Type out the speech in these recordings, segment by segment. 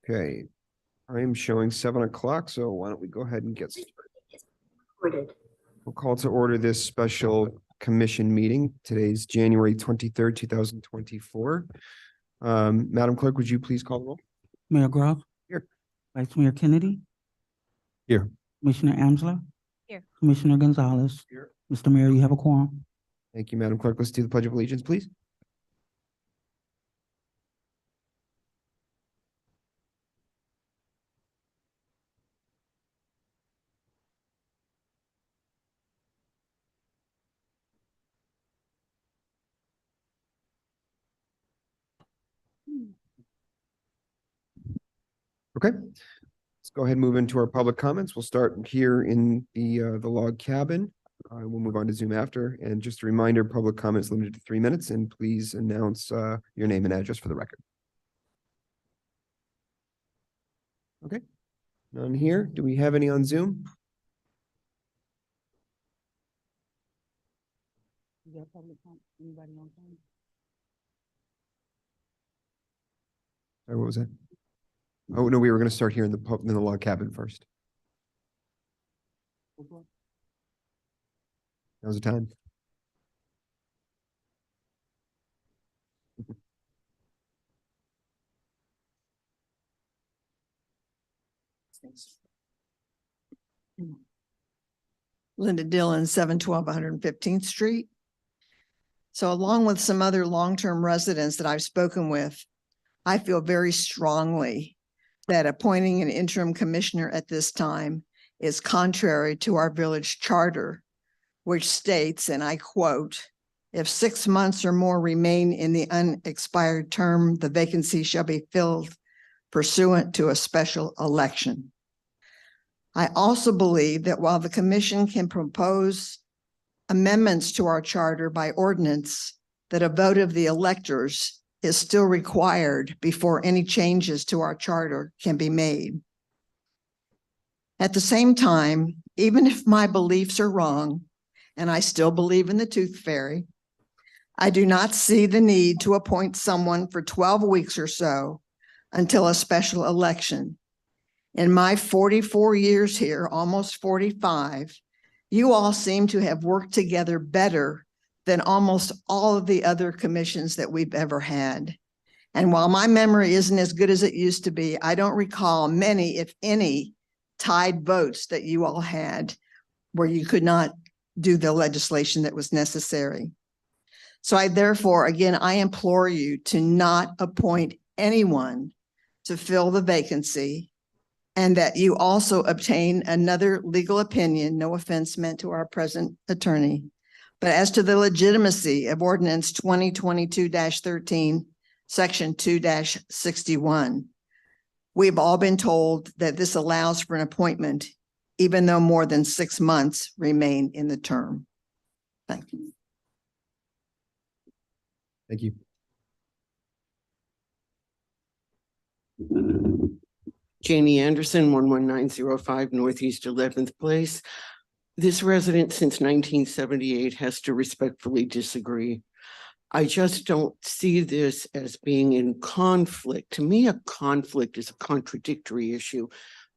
Okay, I am showing 7 o'clock, so why don't we go ahead and get started. We'll call to order this special commission meeting. Today's January 23rd, 2024. Madam Clerk, would you please call the roll? Mayor Groff. Here. Vice Mayor Kennedy. Here. Commissioner Angela. Here. Commissioner Gonzalez. Here. Mr. Mayor, you have a quorum. Thank you, Madam Clerk. Let's do the Pledge of Allegiance, please. Okay, let's go ahead and move into our public comments. We'll start here in the log cabin. We'll move on to Zoom after. And just a reminder, public comments limited to 3 minutes, and please announce your name and address for the record. Okay, none here. Do we have any on Zoom? Sorry, what was that? Oh, no, we were going to start here in the log cabin first. Now's the time. Linda Dillon, 712 115th Street. So along with some other long-term residents that I've spoken with, I feel very strongly that appointing an interim commissioner at this time is contrary to our village charter, which states, and I quote, "If 6 months or more remain in the unexpired term, the vacancy shall be filled pursuant to a special election." I also believe that while the commission can propose amendments to our charter by ordinance, that a vote of the electors is still required before any changes to our charter can be made. At the same time, even if my beliefs are wrong, and I still believe in the tooth fairy, I do not see the need to appoint someone for 12 weeks or so until a special election. In my 44 years here, almost 45, you all seem to have worked together better than almost all of the other commissions that we've ever had. And while my memory isn't as good as it used to be, I don't recall many, if any, tied votes that you all had where you could not do the legislation that was necessary. So I therefore, again, I implore you to not appoint anyone to fill the vacancy, and that you also obtain another legal opinion, no offense meant to our present attorney, but as to the legitimacy of ordinance 2022-13, section 2-61. We've all been told that this allows for an appointment, even though more than 6 months remain in the term. Thank you. Thank you. Janie Anderson, 11905 Northeast 11th Place. This resident since 1978 has to respectfully disagree. I just don't see this as being in conflict. To me, a conflict is a contradictory issue.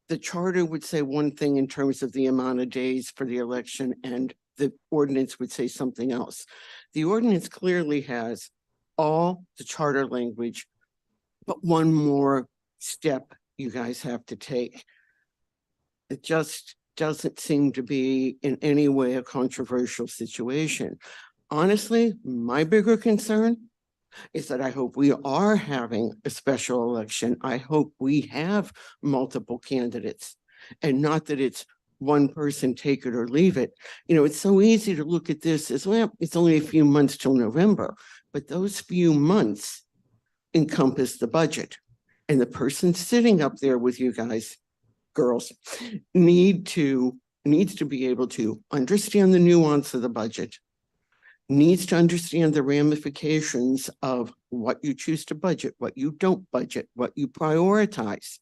The charter would say one thing in terms of the amount of days for the election, and the ordinance would say something else. The ordinance clearly has all the charter language, but one more step you guys have to take. It just doesn't seem to be in any way a controversial situation. Honestly, my bigger concern is that I hope we are having a special election. I hope we have multiple candidates, and not that it's one person, take it or leave it. You know, it's so easy to look at this as, well, it's only a few months till November, but those few months encompass the budget. And the person sitting up there with you guys, girls, needs to be able to understand the nuance of the budget, needs to understand the ramifications of what you choose to budget, what you don't budget, what you prioritize,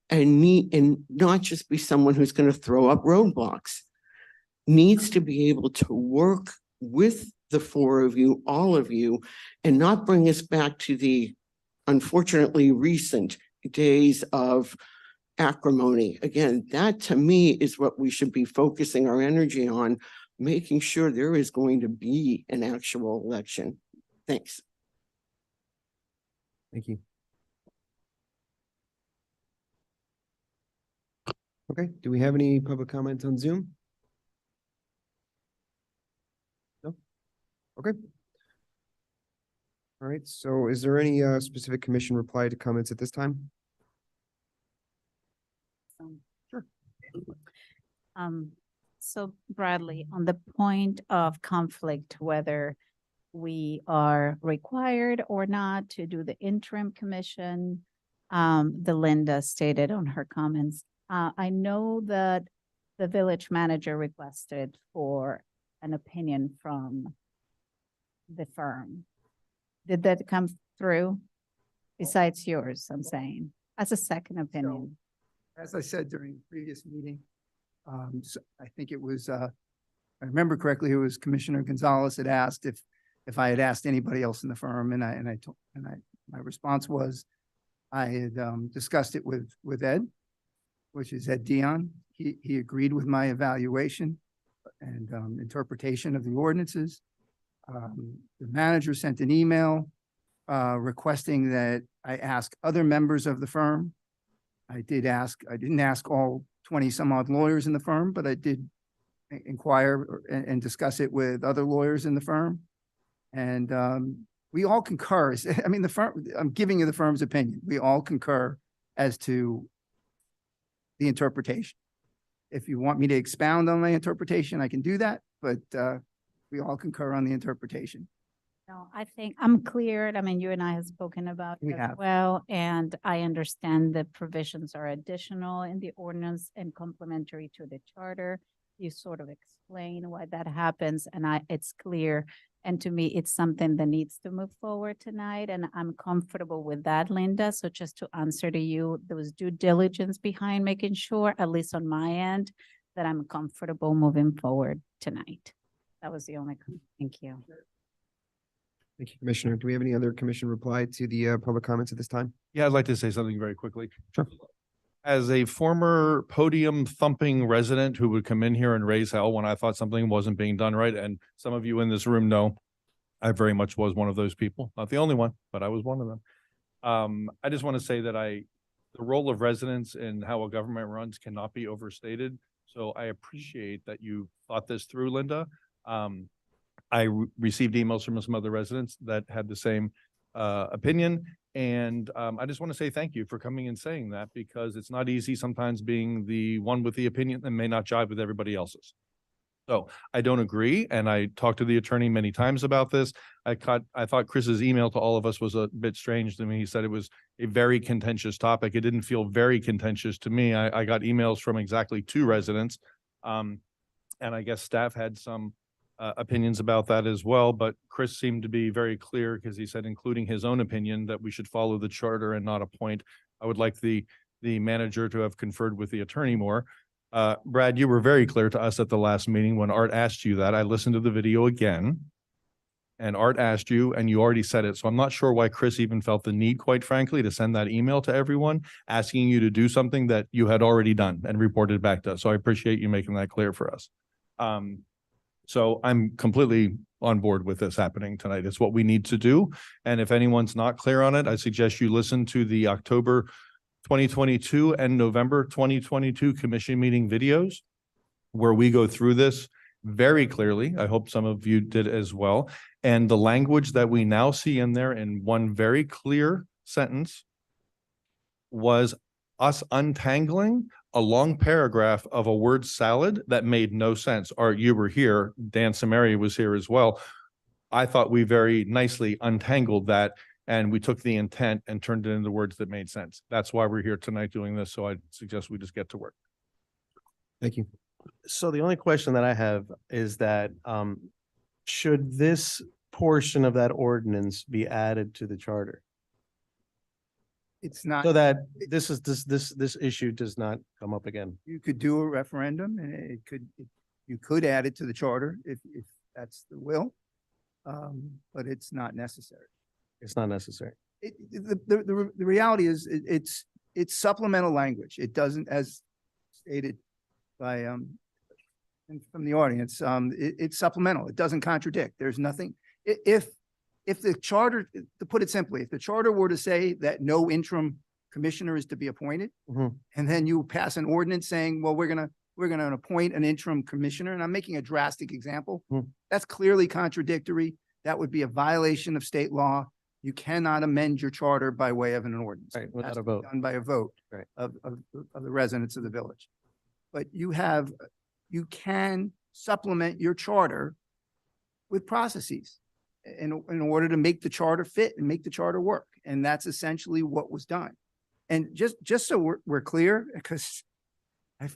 and not just be someone who's going to throw up roadblocks. Needs to be able to work with the four of you, all of you, and not bring us back to the unfortunately recent days of acrimony. Again, that to me is what we should be focusing our energy on, making sure there is going to be an actual election. Thanks. Thank you. Okay, do we have any public comment on Zoom? No? Okay. All right, so is there any specific commission reply to comments at this time? Sure. So Bradley, on the point of conflict, whether we are required or not to do the interim commission, the Linda stated on her comments. I know that the village manager requested for an opinion from the firm. Did that come through? Besides yours, I'm saying, as a second opinion. As I said during the previous meeting, I think it was, I remember correctly, it was Commissioner Gonzalez had asked if I had asked anybody else in the firm, and my response was, I had discussed it with Ed, which is Ed Dion. He agreed with my evaluation and interpretation of the ordinances. The manager sent an email requesting that I ask other members of the firm. I didn't ask all 20 some odd lawyers in the firm, but I did inquire and discuss it with other lawyers in the firm. And we all concur. I mean, the firm, I'm giving you the firm's opinion. We all concur as to the interpretation. If you want me to expound on my interpretation, I can do that, but we all concur on the interpretation. No, I think I'm cleared. I mean, you and I have spoken about We it as have. well, and I understand the provisions are additional in the ordinance and complementary to the charter. You sort of explain why that happens, and it's clear. And to me, it's something that needs to move forward tonight, and I'm comfortable with that, Linda. So just to answer to you, there was due diligence behind making sure, at least on my end, that I'm comfortable moving forward tonight. That was the only, thank you. Thank you, Commissioner. Do we have any other commission reply to the public comments at this time? Yeah, I'd like to say something very quickly. Sure. As a former podium thumping resident who would come in here and raise hell when I thought something wasn't being done right, and some of you in this room know, I very much was one of those people. Not the only one, but I was one of them. I just want to say that the role of residents and how a government runs cannot be overstated. So I appreciate that you thought this through, Linda. I received emails from some other residents that had the same opinion. And I just want to say thank you for coming and saying that, because it's not easy sometimes being the one with the opinion that may not jive with everybody else's. So I don't agree. And I talked to the attorney many times about this. I thought Chris's email to all of us was a bit strange to me. He said it was a very contentious topic. It didn't feel very contentious to me. I got emails from exactly 2 residents. And I guess staff had some opinions about that as well, but Chris seemed to be very clear because he said, including his own opinion, that we should follow the charter and not appoint. I would like the manager to have conferred with the attorney more. Brad, you were very clear to us at the last meeting when Art asked you that. I listened to the video again, and Art asked you, and you already said it. So I'm not sure why Chris even felt the need, quite frankly, to send that email to everyone, asking you to do something that you had already done and reported back to us. So I appreciate you making that clear for us. So I'm completely on board with this happening tonight. It's what we need to do. And if anyone's not clear on it, I suggest you listen to the October 2022 and November 2022 commission meeting videos, where we go through this very clearly. I hope some of you did as well. And the language that we now see in there in one very clear sentence was us untangling a long paragraph of a word salad that made no sense. Art, you were here. Dan Samari was here as well. I thought we very nicely untangled that, and we took the intent and turned it into words that made sense. That's why we're here tonight doing this. So I suggest we just get to work. Thank you. So the only question that I have is that, should this portion of that ordinance be added to the charter? It's not, So that this issue does not come up again? you could do a referendum and you could add it to the charter if that's the will. but it's not necessary. It's not necessary. The reality is it's supplemental language. It doesn't, as stated by, and from the audience, it's supplemental. It doesn't contradict. There's nothing. If the charter, to put it simply, if the charter were to say that no interim commissioner is to be appointed, Mhm. and then you pass an ordinance saying, well, we're gonna appoint an interim commissioner, and I'm making a drastic example. Mhm. That's clearly contradictory. That would be a violation of state law. You cannot amend your charter by way of an ordinance. Right, It without has a to be vote. Done by a vote Right. of the residents of the village. But you can supplement your charter with processes in order to make the charter fit and make the charter work. And that's essentially what was done. And just so we're clear, because well,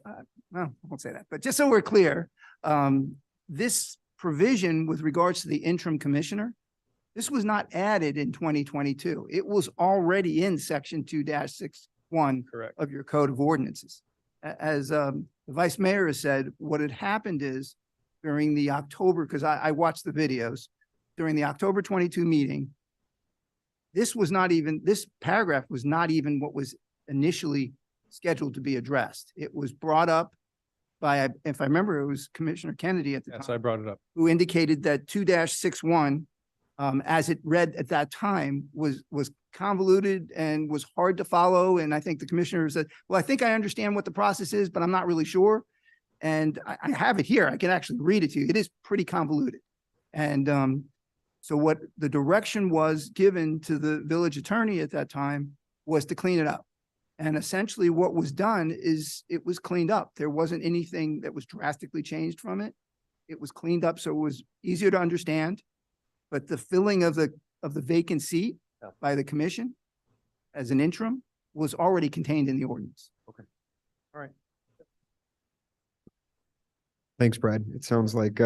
I won't say that, but just so we're clear, this provision with regards to the interim commissioner, this was not added in 2022. It was already in section 2-61 Correct. of your code of ordinances. As the vice mayor has said, what had happened is during the October, because I watched the videos, during the October 22 meeting, this paragraph was not even what was initially scheduled to be addressed. It was brought up by, if I remember, it was Commissioner Kennedy at the Yes, I time, brought it up. who indicated that 2-61, as it read at that time, was convoluted and was hard to follow. And I think the commissioner said, well, I think I understand what the process is, but I'm not really sure. And I have it here. I can actually read it to you. It is pretty convoluted. And so what the direction was given to the village attorney at that time was to clean it up. And essentially what was done is it was cleaned up. There wasn't anything that was drastically changed from it. It was cleaned up so it was easier to understand. But the filling of the vacant seat Yeah. by the commission as an interim was already contained in the ordinance. Thanks, Brad. It sounds like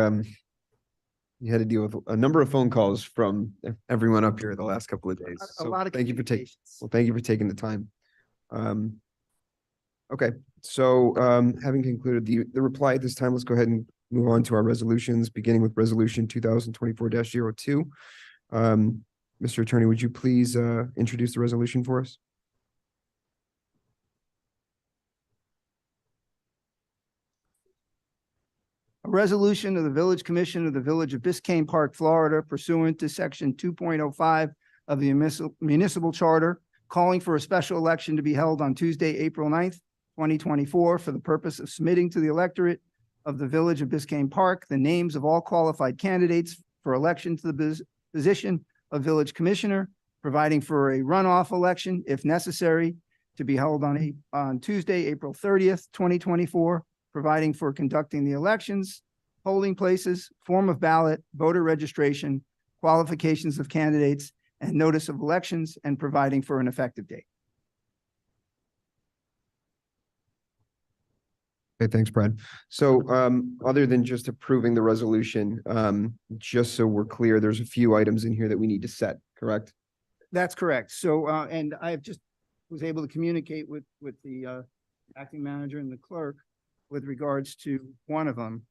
you had to deal with a number of phone calls from everyone up here the last couple of days. A So lot of thank you for taking, communications. well, thank you for taking the time. Okay, so having concluded the reply at this time, let's go ahead and move on to our resolutions, beginning with resolution 2024-02. Mr. Attorney, would you please introduce the resolution for us? A resolution of the Village Commission of the Village of Biscayne Park, Florida pursuant to section 2.05 of the municipal charter, calling for a special election to be held on Tuesday, April 9th, 2024, for the purpose of submitting to the electorate of the Village of Biscayne Park the names of all qualified candidates for election to the position of Village Commissioner, providing for a runoff election if necessary to be held on Tuesday, April 30th, 2024, providing for conducting the elections, polling places, form of ballot, voter registration, qualifications of candidates, and notice of elections, and providing for an effective date. Okay, thanks, Brad. So other than just approving the resolution, just so we're clear, there's a few items in here that we need to set, correct? That's correct. So, and I have just was able to communicate with the acting manager and the clerk with regards to one of them.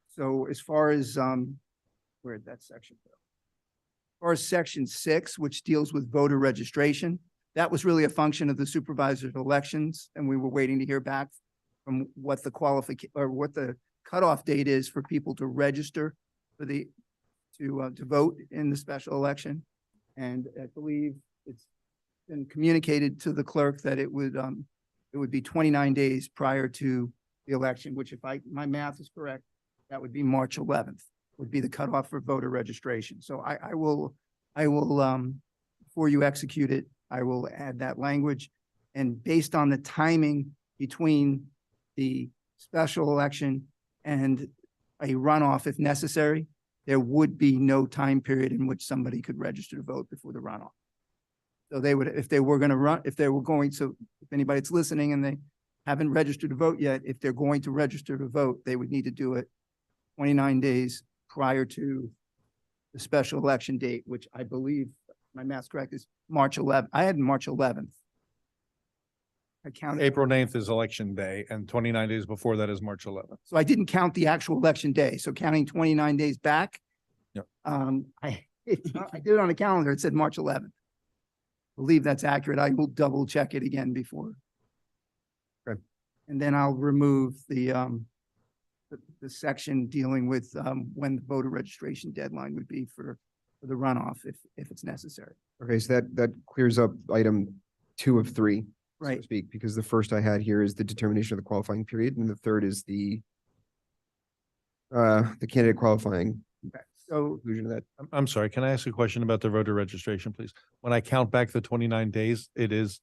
So as far as, where'd that section go? As far as section 6, which deals with voter registration, that was really a function of the supervisor of elections, and we were waiting to hear back from what the what the cutoff date is for people to register for to vote in the special election. And I believe it's been communicated to the clerk that it would be 29 days prior to the election, which if my math is correct, that would be March 11th, would be the cutoff for voter registration. So I will, before you execute it, I will add that language. And based on the timing between the special election and a runoff, if necessary, there would be no time period in which somebody could register to vote before the runoff. So they would, if they were going to, if anybody's listening and they haven't registered to vote yet, if they're going to register to vote, they would need to do it 29 days prior to the special election date, which I believe, my math's correct, is March 11th. I had March 11th. I counted. April 9th is election day and 29 days before that is March 11th. So I didn't count the actual election day. So counting 29 days back. Yep. I I did it on the calendar. It said March 11th. Believe that's accurate. I will double check it again before. Okay. And then I'll remove the section dealing with, when the voter registration deadline would be for the runoff if it's necessary. Okay, so that clears up item 2 of 3. So Right. to speak, because the first I had here is the determination of the qualifying period, and the third is the candidate qualifying So conclusion of that. I'm sorry, can I ask a question about the voter registration, please? When I count back the 29 days, it is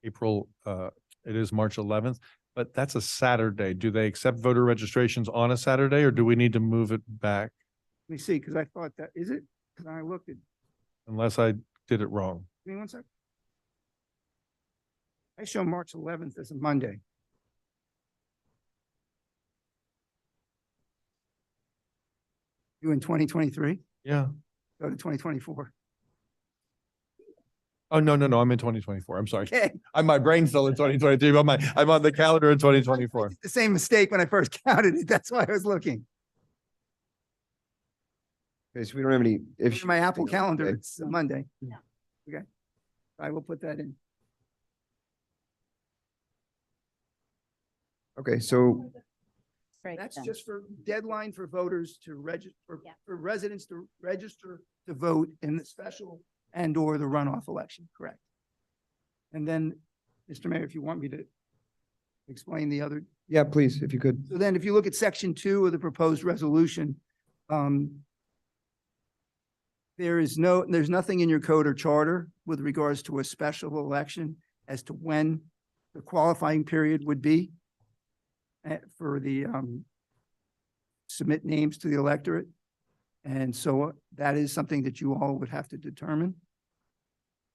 April, it is March 11th, but that's a Saturday. Do they accept voter registrations on a Saturday, or do we need to move it back let me see, because I thought that, is it? Because I looked at, unless I did it wrong? give me one sec. I show March 11th as a Monday. You in 2023? Yeah. Go to 2024. Oh, no, I'm in 2024. I'm sorry. Okay. My brain's still in 2023, but I'm on the calendar in 2024. The same mistake when I first counted it. That's why I was looking. Okay, so we don't have any, if. In my Apple Okay. calendar, it's a Monday. Yeah. Okay. I will put that in. Okay, so, Strike That's them. just for deadline for voters to register, Yeah. for residents to register to vote in the special and or the runoff election, correct? And then, Mr. Mayor, if you want me to explain the other, yeah, please, if you could. so then if you look at section 2 of the proposed resolution, there's nothing in your code or charter with regards to a special election as to when the qualifying period would be for the submit names to the electorate. And so that is something that you all would have to determine,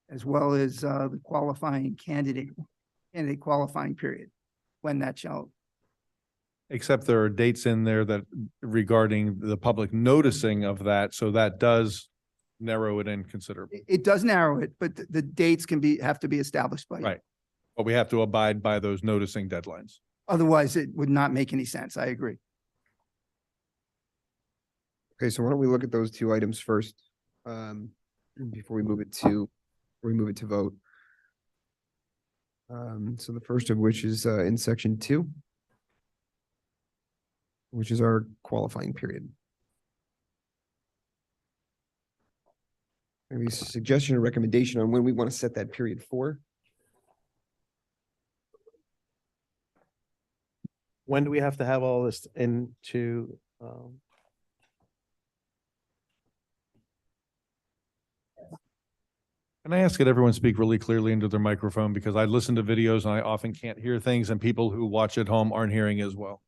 as well as the qualifying candidate qualifying period, when that shall. Except there are dates in there that regarding the public noticing of that, so that does narrow it in considerably. It does narrow it, but the dates have to be established by you. Right. But we have to abide by those noticing deadlines. Otherwise, it would not make any sense. I agree. Okay, so why don't we look at those 2 items first, before we move it to vote. So the first of which is, in section 2, which is our qualifying period. Maybe a suggestion or recommendation on when we want to set that period for? When do we have to have all this into, Can I ask that everyone speak really clearly into their microphone, because I listen to videos and I often can't hear things, and people who watch at home aren't hearing as well.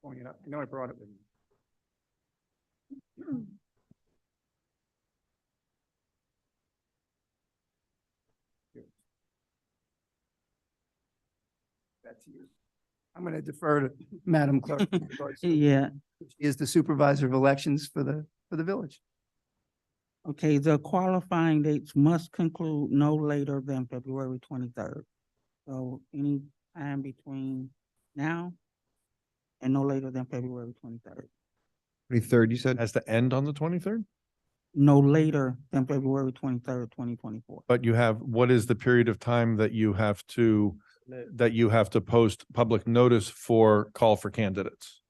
Pulling it up. I know I brought it with me. That's you. I'm going to defer to Madam Clerk. with regards to- Yeah, She is the supervisor of elections for the village. okay, the qualifying dates must conclude no later than February 23rd. So any time between now and no later than February 23rd. 23rd, you said? Has to end on the 23rd? No later than February 23rd, 2024. But you have, what is the period of time that you have to post public notice for call for candidates?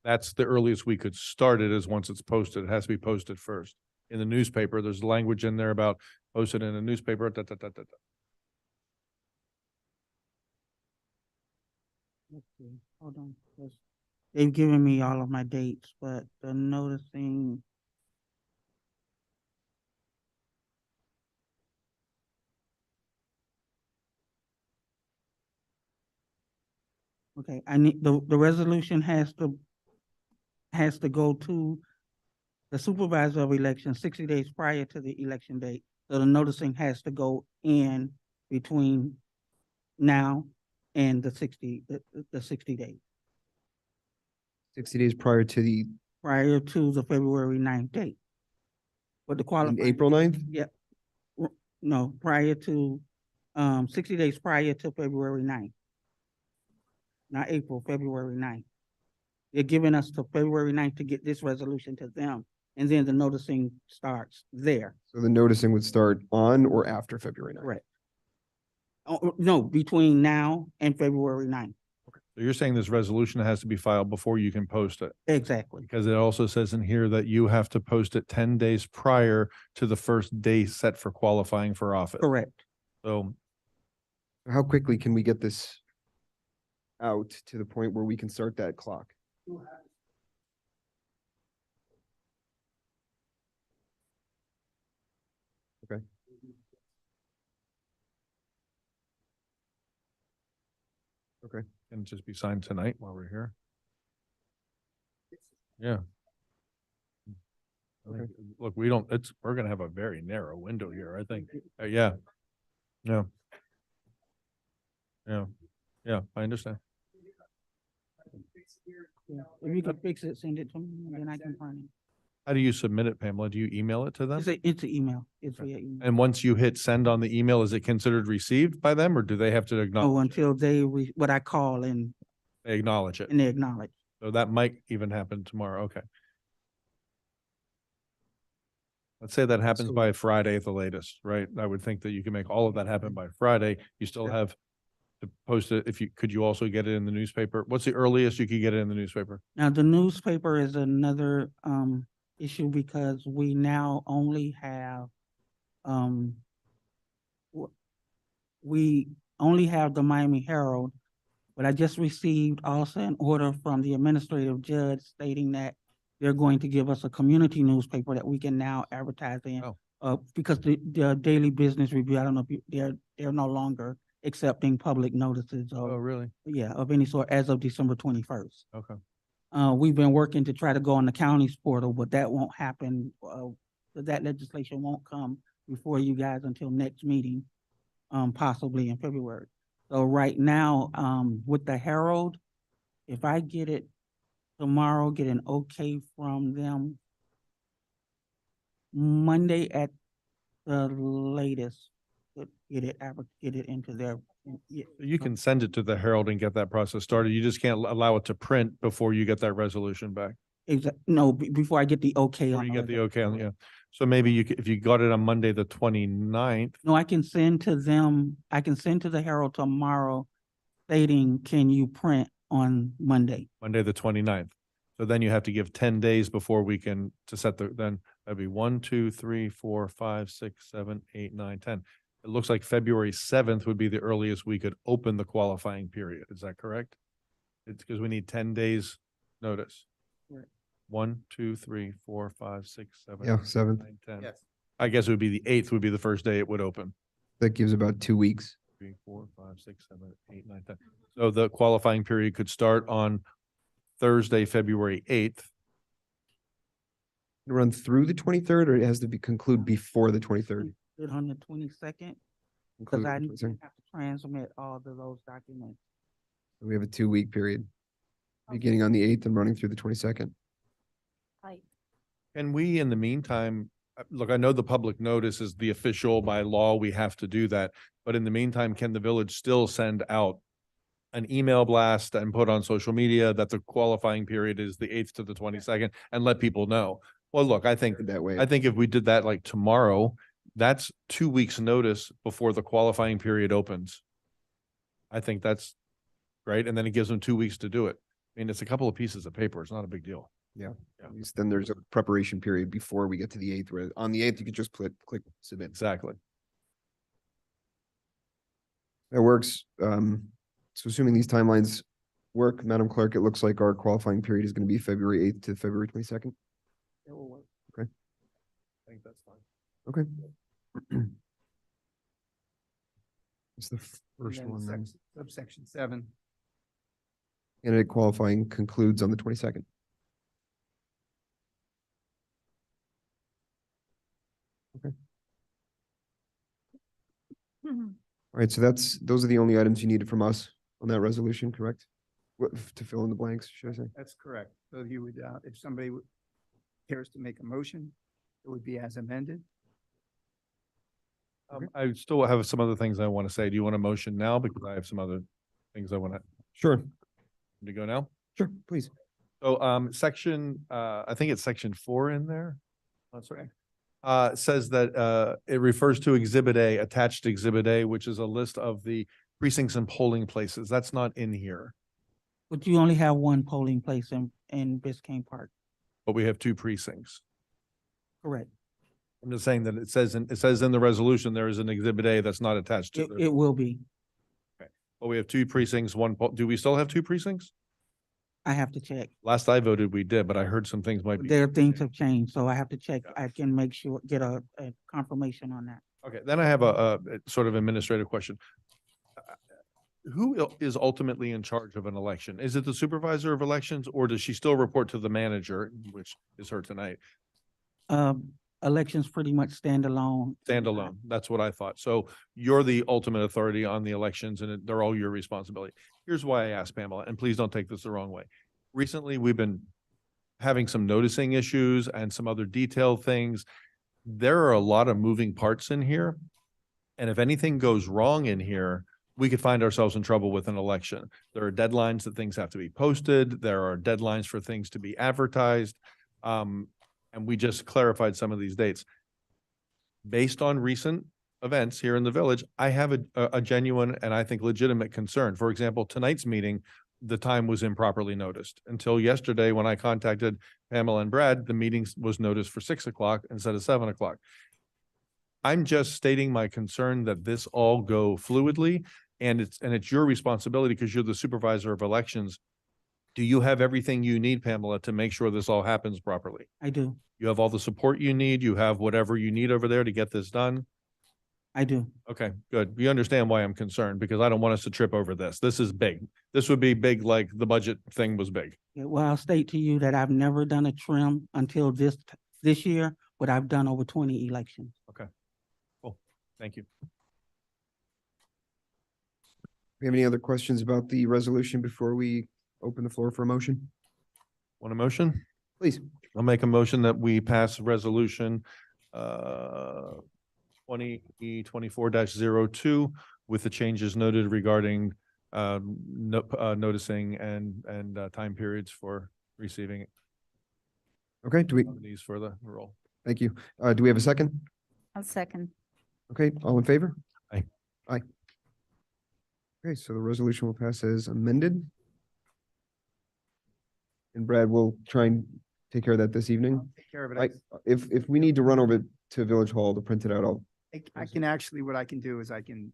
That's the earliest we could start it, is once it's posted. It has to be posted first. In the newspaper, there's language in there about posted in a newspaper, da, da, da, da, da. Let's see, hold on. They've given me all of my dates, but the noticing. Okay, I need, the resolution has to go to the supervisor of election 60 days prior to the election date. So the noticing has to go in between now and the 60 days, 60 days prior to the prior to the February 9th date. But the qualifying. April 9th? Yep. No, prior to, 60 days prior to February 9th. not April, February 9th. They're giving us till February 9th to get this resolution to them, and then the noticing starts there. So the noticing would start on or after February 9th? Correct. Oh, no, between now and February 9th. So you're saying this resolution has to be filed before you can post it? Exactly. Because it also says in here that you have to post it 10 days prior to the first day set for qualifying for office. Correct. So How quickly can we get this out to the point where we can start that clock? Okay. Okay. can it just be signed tonight while we're here? Yeah. I think- Look, we're gonna have a very narrow window here, I think. Yeah. Yeah. Yeah. Yeah, I understand. Yeah. If you could fix it, send it to me, and then I can find it. How do you submit it, Pamela? Do you email it to them? It's an email. It's Okay. via email. And once you hit send on the email, is it considered received by them or do they have to Oh, acknowledge, until they, what I call and they acknowledge it? they acknowledge. So that might even happen tomorrow. Okay. Let's say that happens So- by Friday at the latest, right? I would think that you can make all of that happen by Friday. You still Yeah. have to post it. Could you also get it in the newspaper? What's the earliest you could get it in the newspaper? Now, the newspaper is another issue because we now only have we only have the Miami Herald, but I just received also an order from the administrative judge stating that they're going to give us a community newspaper that we can now advertise in. Oh. Because the Daily Business Review, I don't know if they're no longer accepting public notices Oh, of, really? yeah, of any sort as of December 21st. Okay. We've been working to try to go on the county's portal, but that won't happen. That legislation won't come before you guys until next meeting, possibly in February. So right now, with the Herald, if I get it tomorrow, get an okay from them Monday at the latest, get it into their. Yeah. You can send it to the Herald and get that process started. You just can't allow it to print before you get that resolution back. No, before I get the okay Before on. you all get the that. okay on, yeah. So maybe if you got it on Monday, the 29th, No, I can send to them, I can send to the Herald tomorrow stating, can you print on Monday? Monday, the 29th. So then you have to give 10 days before we can, to set then that'd be 1, 2, 3, 4, 5, 6, 7, 8, 9, 10. It looks like February 7th would be the earliest we could open the qualifying period. Is that correct? It's because we need 10 days notice. Right. 1, 2, 3, 4, 5, 6, 7. Yeah, 8, 7th. 9, 10. Yes. I guess it would be the 8th would be the first day it would open. That gives about 2 weeks. 3, 4, 5, 6, 7, 8, 9, 10. So the qualifying period could start on Thursday, February 8th. Run through the 23rd, or it has to be conclude before the 23rd? Good on the 22nd, Conclude because I on the 22nd. have to transmit all of those documents. We have a 2-week period, beginning on the 8th and running through the 22nd. Can we, in the meantime, look, I know the public notice is the official by law, we have to do that. But in the meantime, can the village still send out an email blast and put on social media that the qualifying period is the 8th to the 22nd and let people know? Well, look, I think That way. if we did that like tomorrow, that's 2 weeks' notice before the qualifying period opens. I think that's great. And then it gives them 2 weeks to do it. I mean, it's a couple of pieces of paper. It's not a big deal. Yeah. Yeah. At least then there's a preparation period before we get to the 8th, where on the 8th, you could just click submit. Exactly. That works. So assuming these timelines work, Madam Clerk, it looks like our qualifying period is going to be February 8th to February 22nd. That will work. I think that's fine. Okay. It's the And first then one then. Subsection 7. Candidate qualifying concludes on the 22nd. All right, so those are the only items you needed from us on that resolution, correct? To fill in the blanks, should I say? That's correct. So you would, if somebody cares to make a motion, it would be as amended. I still have some other things I want to say. Do you want a motion now? Because I have some other things I want to. Sure. To go now? Sure, please. So, section, I think it's section 4 in there. That's right. Says that, it refers to Exhibit A, attached Exhibit A, which is a list of the precincts and polling places. That's not in here, But you only have one polling place in Biscayne Park, but we have 2 precincts. correct? I'm just saying that it says in the resolution, there is an Exhibit A that's not attached to It it. will be. But we have 2 precincts, do we still have 2 precincts? I have to check. Last I voted, we did, but I heard some things might be. There, things have changed, so I have to check. I can make sure, get a confirmation on that. Okay, then I have a sort of administrative question. Who is ultimately in charge of an election? Is it the supervisor of elections, or does she still report to the manager, which is her tonight? Elections pretty much stand alone. Standalone, that's what I thought. So you're the ultimate authority on the elections and they're all your responsibility. Here's why I asked Pamela, and please don't take this the wrong way. Recently, we've been having some noticing issues and some other detailed things. There are a lot of moving parts in here. And if anything goes wrong in here, we could find ourselves in trouble with an election. There are deadlines that things have to be posted. There are deadlines for things to be advertised. And we just clarified some of these dates. Based on recent events here in the village, I have a genuine and I think legitimate concern. For example, tonight's meeting, the time was improperly noticed. Until yesterday, when I contacted Pamela and Brad, the meeting was noticed for 6 o'clock instead of 7 o'clock. I'm just stating my concern that this all go fluidly, and it's your responsibility because you're the supervisor of elections. Do you have everything you need, Pamela, to make sure this all happens properly? I do. You have all the support you need. You have whatever you need over there to get this done. I do. Okay, good. You understand why I'm concerned because I don't want us to trip over this. This is big. This would be big like the budget thing was big. Yeah, well, I'll state to you that I've never done a trim until this year, but I've done over 20 elections. Thank you. We have any other questions about the resolution before we open the floor for a motion? Want a motion? Please. I'll make a motion that we pass resolution 2024-02 with the changes noted regarding noticing and time periods for receiving Okay, nominees for the role. thank you. Do we have a second? I'll second. Okay, all in favor? Aye. Aye. Okay, so the resolution will pass as amended. And Brad will try and take care of that this evening. Take care of it. If we need to run over to Village Hall to print it out, I can actually, what I can do is I can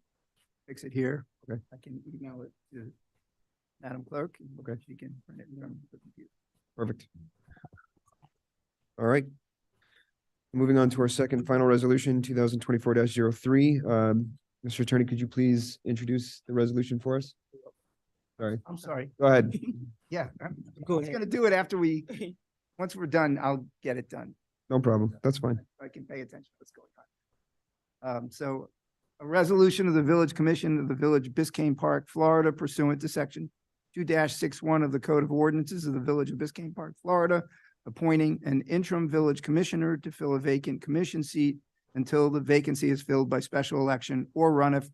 fix it here. Okay. I can email it to Madam Clerk. Okay. She can print it from the computer. perfect. All right. Moving on to our second final resolution, 2024-03. Mr. Attorney, could you please introduce the resolution for us? Sorry, I'm sorry. go ahead. Yeah, I'm Go just ahead. gonna do it after once we're done, I'll get it done. No problem. That's fine. I can pay attention to what's going on. So a resolution of the Village Commission of the Village of Biscayne Park, Florida pursuant to section 2-61 of the Code of Ordinances of the Village of Biscayne Park, Florida, appointing an interim village commissioner to fill a vacant commission seat until the vacancy is filled by special election or runoff,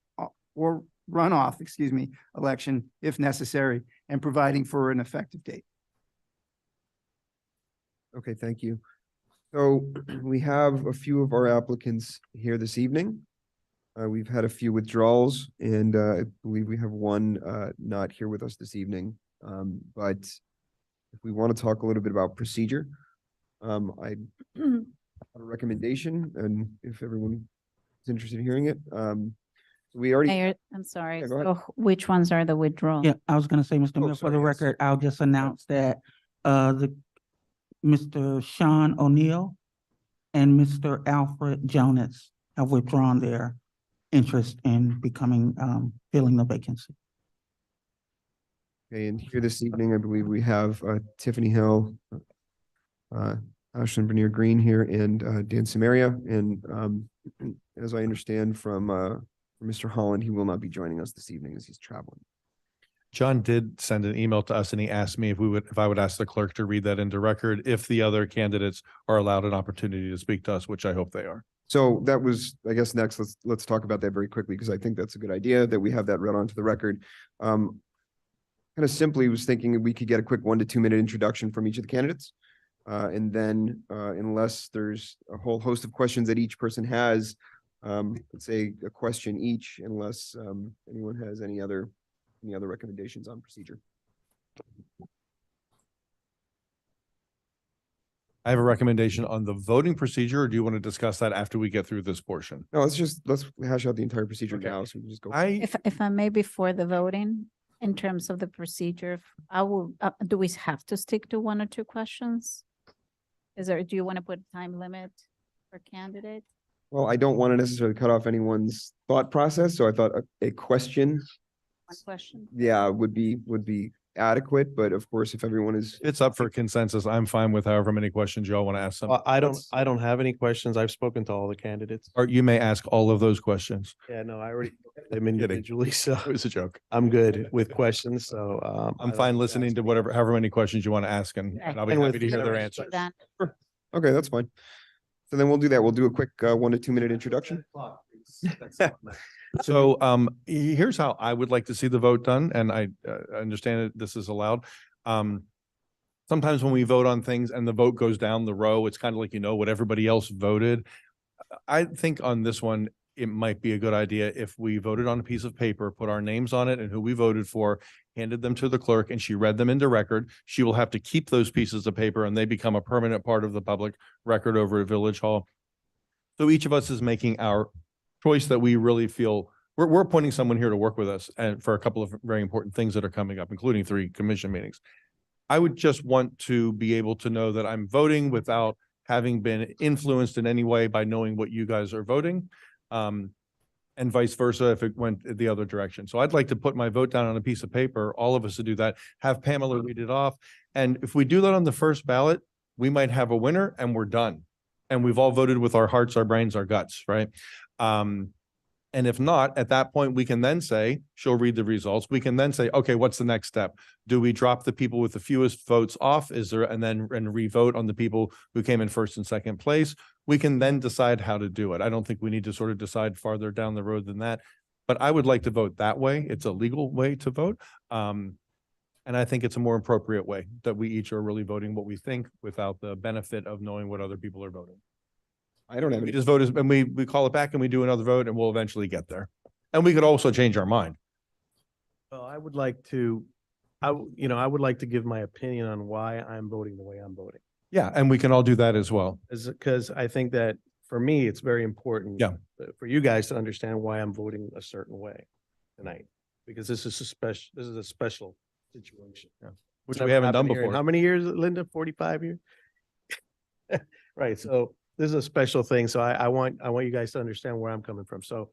election if necessary, and providing for an effective date. Okay, thank you. So we have a few of our applicants here this evening. We've had a few withdrawals and I believe we have one not here with us this evening. But if we want to talk a little bit about procedure, I have a recommendation and if everyone is interested in hearing it, we already, Mayor, I'm sorry. Yeah, go ahead. So which ones are the withdrawals? Yeah, I was gonna say, Mr. Oh, Mayor, for sorry, the yes. record, I'll just announce that Mr. Sean O'Neill and Mr. Alfred Jonas have withdrawn their interest in becoming, filling the vacancy. okay, and here this evening, I believe we have Tiffany Hill, Ashlyn Bernier Green here and Dan Samaria. And as I understand from Mr. Holland, he will not be joining us this evening as he's traveling. John did send an email to us and he asked me if I would ask the clerk to read that into record if the other candidates are allowed an opportunity to speak to us, which I hope they are. So that was, I guess, next, let's talk about that very quickly, because I think that's a good idea that we have that read onto the record. kind of simply was thinking we could get a quick 1 to 2 minute introduction from each of the candidates. And then, unless there's a whole host of questions that each person has, let's say a question each, unless, anyone has any other recommendations on procedure. I have a recommendation on the voting procedure, or do you want to discuss that after we get through this portion? No, let's hash out the entire procedure Okay. now, so we can just go. If I may, before the voting, in terms of the procedure, I will, do we have to stick to 1 or 2 questions? Do you want to put a time limit for candidates? Well, I don't want to necessarily cut off anyone's thought process, so I thought a question, 1 question? yeah, would be adequate, but of course, if everyone is. It's up for consensus. I'm fine with however many questions y'all want to ask them. I don't have any questions. I've spoken to all the candidates. Or you may ask all of those questions. Yeah, no, I already them Kidding. individually, so It was a joke. I'm good with questions, so. I'm fine listening to however many questions you want to ask, and I'll be And happy with to hear their whatever- answers. Then, Okay, that's fine. So then we'll do that. We'll do a quick 1 to 2 minute introduction. So here's how I would like to see the vote done, and I understand that this is allowed. Sometimes when we vote on things and the vote goes down the row, it's kind of like, what everybody else voted. I think on this one, it might be a good idea if we voted on a piece of paper, put our names on it and who we voted for, handed them to the clerk, and she read them into record. She will have to keep those pieces of paper and they become a permanent part of the public record over at Village Hall. So each of us is making our choice that we really feel, we're appointing someone here to work with us and for a couple of very important things that are coming up, including 3 commission meetings. I would just want to be able to know that I'm voting without having been influenced in any way by knowing what you guys are voting. And vice versa if it went the other direction. So I'd like to put my vote down on a piece of paper, all of us to do that, have Pamela read it off. And if we do that on the first ballot, we might have a winner and we're done. And we've all voted with our hearts, our brains, our guts, right? And if not, at that point, we can then say, she'll read the results. We can then say, okay, what's the next step? Do we drop the people with the fewest votes off? And re-vote on the people who came in first and second place? We can then decide how to do it. I don't think we need to sort of decide farther down the road than that. But I would like to vote that way. It's a legal way to vote. And I think it's a more appropriate way that we each are really voting what we think without the benefit of knowing what other people are voting. I don't have We any. just vote and we call it back and we do another vote and we'll eventually get there. And we could also change our mind. Well, I would like to, I would like to give my opinion on why I'm voting the way I'm voting. Yeah, and we can all do that as well. Because I think that for me, it's very important. Yeah. For you guys to understand why I'm voting a certain way tonight, because this is a special situation. Which Never we haven't done happened here in before. How many years, Linda? 45 years? Right, so this is a special thing, so I want you guys to understand where I'm coming from, so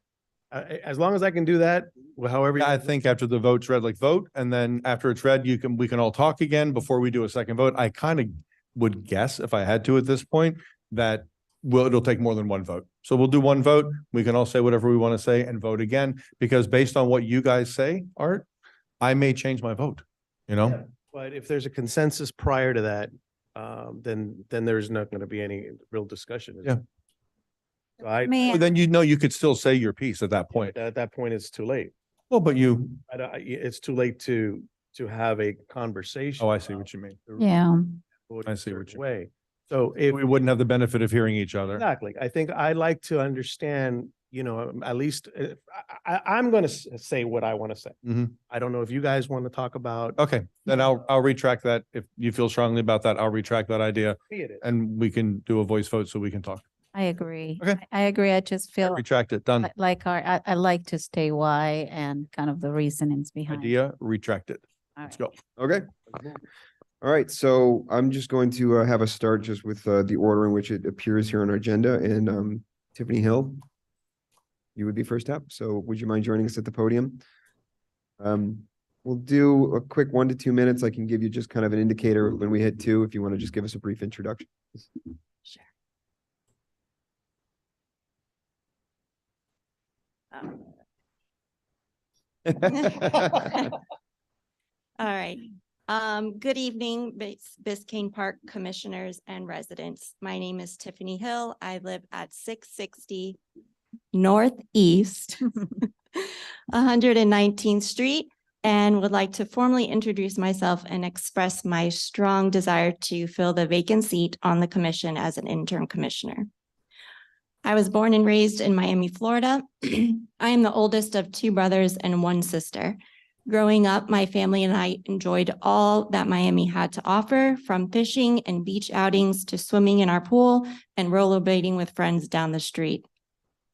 as long as I can do that, well, however. I think after the vote's read, like vote, and then after it's read, we can all talk again before we do a second vote. I kind of would guess, if I had to at this point, that it'll take more than 1 vote. So we'll do 1 vote, we can all say whatever we want to say and vote again, because based on what you guys say, Art, I may change my vote, Yeah, but if there's a consensus prior to that, then there's not going to be any real discussion. is Yeah. there? So I, May I- Then you could still say your piece at that point. at that point, it's too late. Well, but It's too late to have a conversation. I see about what you mean. the Yeah, vote I a see what certain you way. So if We wouldn't have the benefit of hearing each other. exactly, I think I like to understand, at least I'm going to say what I want to say. Mhm. I don't know if you guys want to talk about. Okay, then I'll retract that. If you feel strongly about that, I'll retract that idea and we can do a voice vote so we can talk. I agree. Okay. I agree. I just feel Retract it, done. I like to stay why and kind of the reasonings behind. Idea, retract it. All Let's right. go. Okay. All right, so I'm just going to have us start just with the order in which it appears here on our agenda, and Tiffany Hill, you would be first up, so would you mind joining us at the podium? We'll do a quick 1 to 2 minutes. I can give you just kind of an indicator when we hit 2, if you want to just give us a brief introduction. Sure. All right. Good evening, Biscayne Park Commissioners and residents. My name is Tiffany Hill. I live at 660 Northeast 119th Street, and would like to formally introduce myself and express my strong desire to fill the vacant seat on the commission as an interim commissioner. I was born and raised in Miami, Florida. I am the oldest of 2 brothers and 1 sister. Growing up, my family and I enjoyed all that Miami had to offer, from fishing and beach outings to swimming in our pool and rollerblading with friends down the street.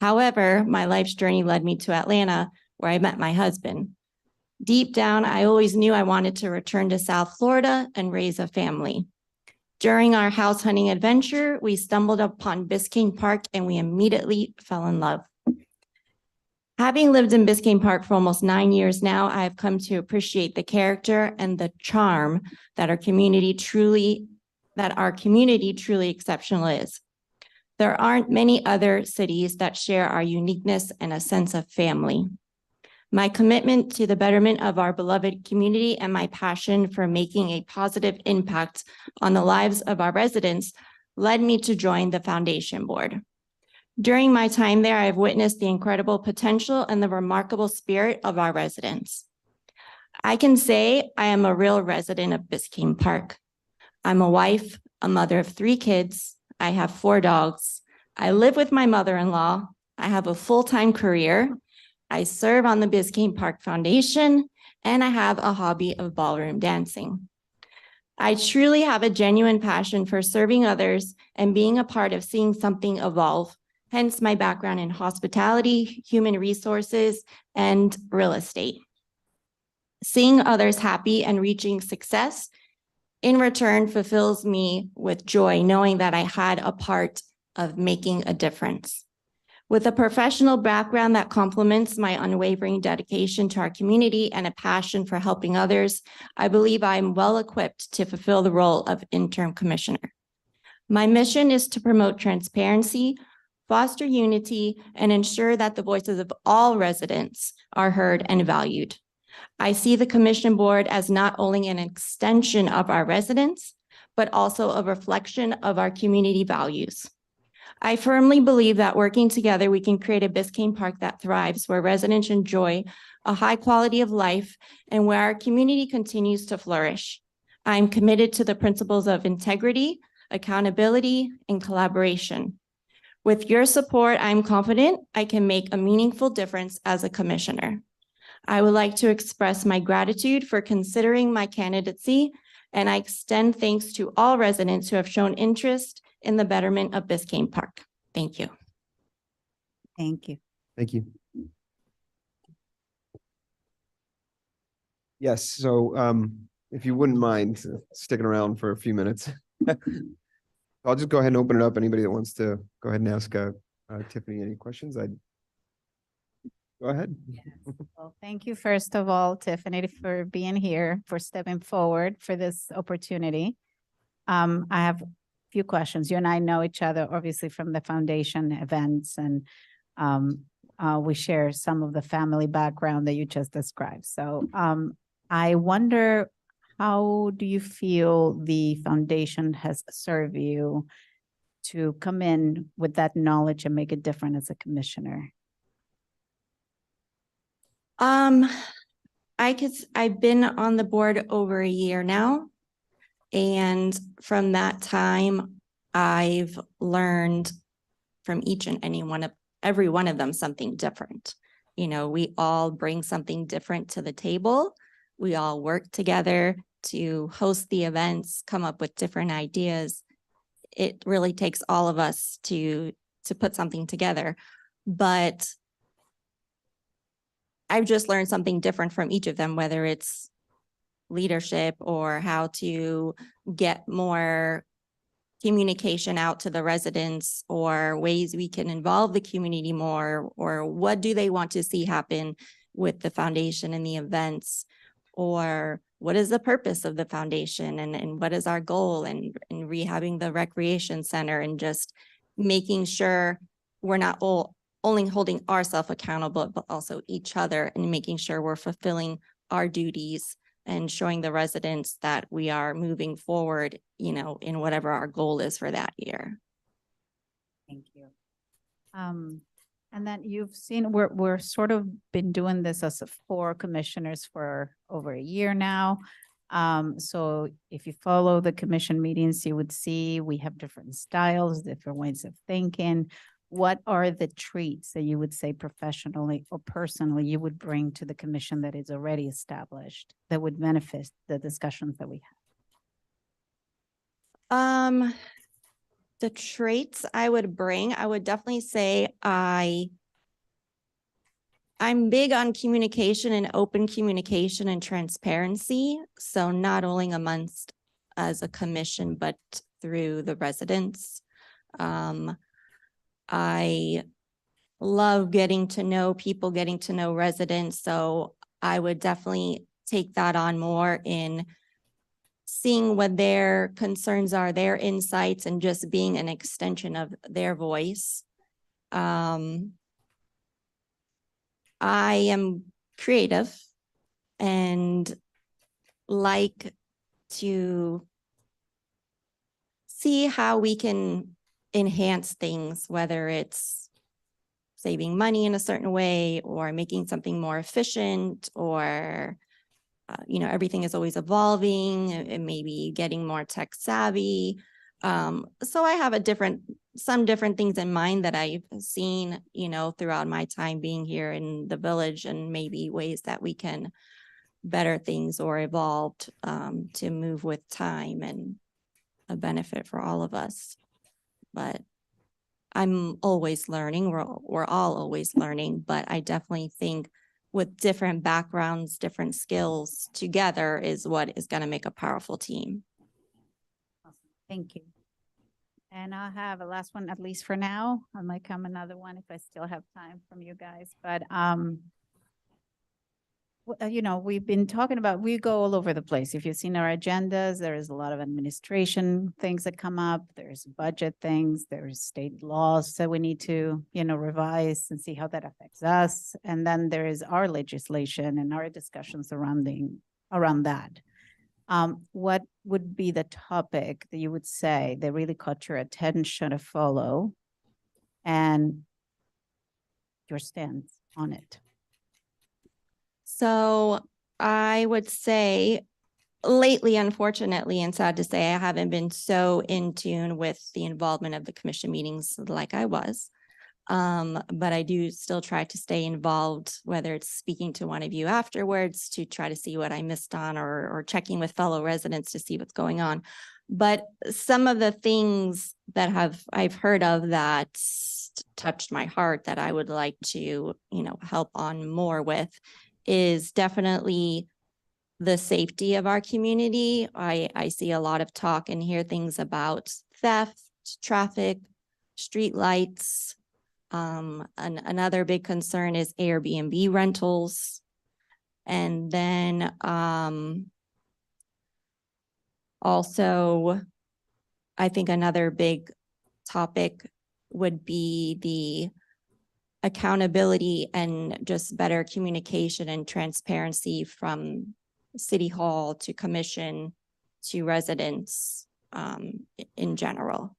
However, my life's journey led me to Atlanta, where I met my husband. Deep down, I always knew I wanted to return to South Florida and raise a family. During our house hunting adventure, we stumbled upon Biscayne Park and we immediately fell in love. Having lived in Biscayne Park for almost 9 years now, I have come to appreciate the character and the charm that our community truly exceptional is. There aren't many other cities that share our uniqueness and a sense of family. My commitment to the betterment of our beloved community and my passion for making a positive impact on the lives of our residents led me to join the foundation board. During my time there, I have witnessed the incredible potential and the remarkable spirit of our residents. I can say I am a real resident of Biscayne Park. I'm a wife, a mother of 3 kids. I have 4 dogs. I live with my mother-in-law. I have a full-time career. I serve on the Biscayne Park Foundation, and I have a hobby of ballroom dancing. I truly have a genuine passion for serving others and being a part of seeing something evolve, hence my background in hospitality, human resources, and real estate. Seeing others happy and reaching success in return fulfills me with joy, knowing that I had a part of making a difference. With a professional background that complements my unwavering dedication to our community and a passion for helping others, I believe I am well equipped to fulfill the role of interim commissioner. My mission is to promote transparency, foster unity, and ensure that the voices of all residents are heard and valued. I see the commission board as not only an extension of our residents, but also a reflection of our community values. I firmly believe that working together, we can create a Biscayne Park that thrives, where residents enjoy a high quality of life and where our community continues to flourish. I am committed to the principles of integrity, accountability, and collaboration. With your support, I'm confident I can make a meaningful difference as a commissioner. I would like to express my gratitude for considering my candidacy, and I extend thanks to all residents who have shown interest in the betterment of Biscayne Park. Thank you. Thank you. Thank you. Yes, so if you wouldn't mind sticking around for a few minutes. I'll just go ahead and open it up. Anybody that wants to go ahead and ask Tiffany any questions, I'd go ahead. Well, thank you, first of all, Tiffany, for being here, for stepping forward for this opportunity. I have a few questions. You and I know each other, obviously, from the foundation events, and we share some of the family background that you just described. So I wonder, how do you feel the foundation has served you to come in with that knowledge and make a difference as a commissioner? I've been on the board over a year now. And from that time, I've learned from each and every one of them something different. You know, we all bring something different to the table. We all work together to host the events, come up with different ideas. It really takes all of us to put something together. But I've just learned something different from each of them, whether it's leadership or how to get more communication out to the residents, or ways we can involve the community more, or what do they want to see happen with the foundation and the events, or what is the purpose of the foundation, and what is our goal, and rehabbing the recreation center, and just making sure we're not only holding ourselves accountable, but also each other, and making sure we're fulfilling our duties and showing the residents that we are moving forward, you know, in whatever our goal is for that year. Thank you. And then you've seen, we're sort of been doing this as a 4 commissioners for over a year now. So if you follow the commission meetings, you would see we have different styles, different ways of thinking. What are the traits that you would say professionally or personally you would bring to the commission that is already established that would benefit the discussions that we have? The traits I would bring, I would definitely say I'm big on communication and open communication and transparency. So not only amongst as a commission, but through the residents. I love getting to know people, getting to know residents. So I would definitely take that on more in seeing what their concerns are, their insights, and just being an extension of their voice. I am creative and like to see how we can enhance things, whether it's saving money in a certain way or making something more efficient, or everything is always evolving and maybe getting more tech savvy. So I have some different things in mind that I've seen, throughout my time being here in the village, and maybe ways that we can better things or evolved to move with time and a benefit for all of us. But I'm always learning. We're all always learning, but I definitely think with different backgrounds, different skills together is what is going to make a powerful team. Thank you. And I'll have a last one, at least for now. I might come another one if I still have time from you guys, but we've been talking about, we go all over the place. If you've seen our agendas, there is a lot of administration things that come up. There's budget things, there's state laws that we need to, revise and see how that affects us. And then there is our legislation and our discussions around that. What would be the topic that you would say that really caught your attention to follow and your stance on it? So I would say lately, unfortunately, and sad to say, I haven't been so in tune with the involvement of the commission meetings like I was. But I do still try to stay involved, whether it's speaking to one of you afterwards to try to see what I missed on, or checking with fellow residents to see what's going on. But some of the things that I've heard of that touched my heart that I would like to, help on more with is definitely the safety of our community. I see a lot of talk and hear things about theft, traffic, street lights. Another big concern is Airbnb rentals. And then also, I think another big topic would be the accountability and just better communication and transparency from City Hall to commission to residents in general,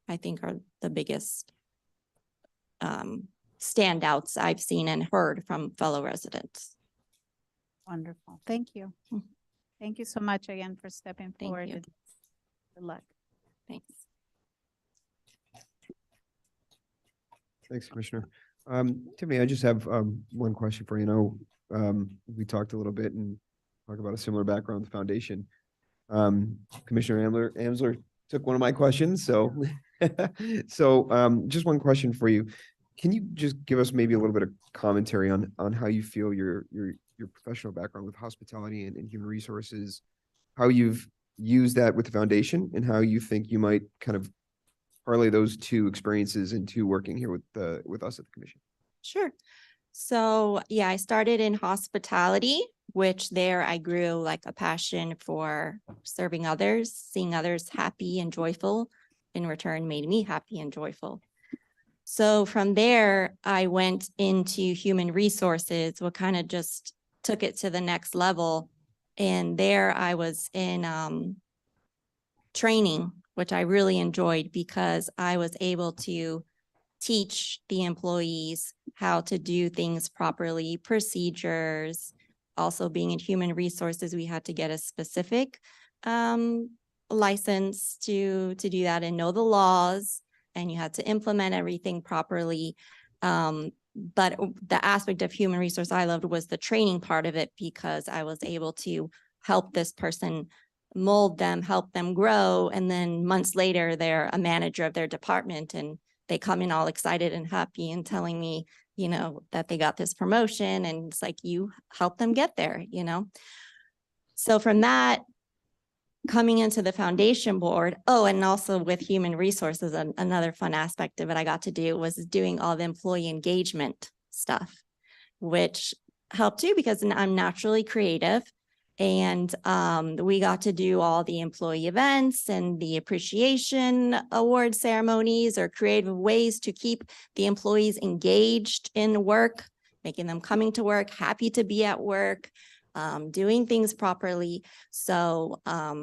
I think are the biggest standouts I've seen and heard from fellow residents. Wonderful. Thank you. Thank you so much again for stepping forward. you. Good luck. Thanks. Thanks, Commissioner. Tiffany, I just have one question for you. We talked a little bit and talked about a similar background with the foundation. Commissioner Amsler took one of my questions, so just one question for you. Can you just give us maybe a little bit of commentary on how you feel your professional background with hospitality and human resources, how you've used that with the foundation, and how you think you might kind of parlay those two experiences into working here with us at the commission? Sure. So yeah, I started in hospitality, which there I grew like a passion for serving others, seeing others happy and joyful in return made me happy and joyful. So from there, I went into human resources, what kind of just took it to the next level. And there I was in training, which I really enjoyed because I was able to teach the employees how to do things properly, procedures. Also being in human resources, we had to get a specific license to do that and know the laws, and you had to implement everything properly. But the aspect of human resource I loved was the training part of it, because I was able to help this person mold them, help them grow. And then months later, they're a manager of their department, and they come in all excited and happy and telling me, you know, that they got this promotion, and it's like, you help them get there, you know? So from that, coming into the foundation board, oh, and also with human resources, another fun aspect of it I got to do was doing all the employee engagement stuff, which helped too, because I'm naturally creative. And we got to do all the employee events and the appreciation award ceremonies, or creative ways to keep the employees engaged in work, making them coming to work, happy to be at work, doing things properly. So I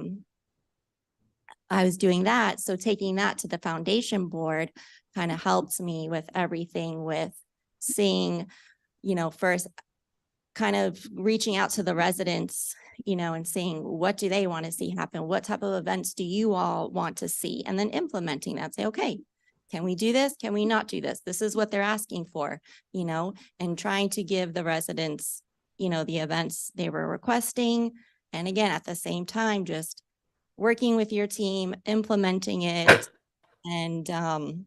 was doing that. So taking that to the foundation board kind of helped me with everything, with seeing, you know, first kind of reaching out to the residents, you know, and seeing what do they want to see happen? What type of events do you all want to see? And then implementing that, say, okay, can we do this? Can we not do this? This is what they're asking for, you know, and trying to give the residents, you know, the events they were requesting. And again, at the same time, just working with your team, implementing it, and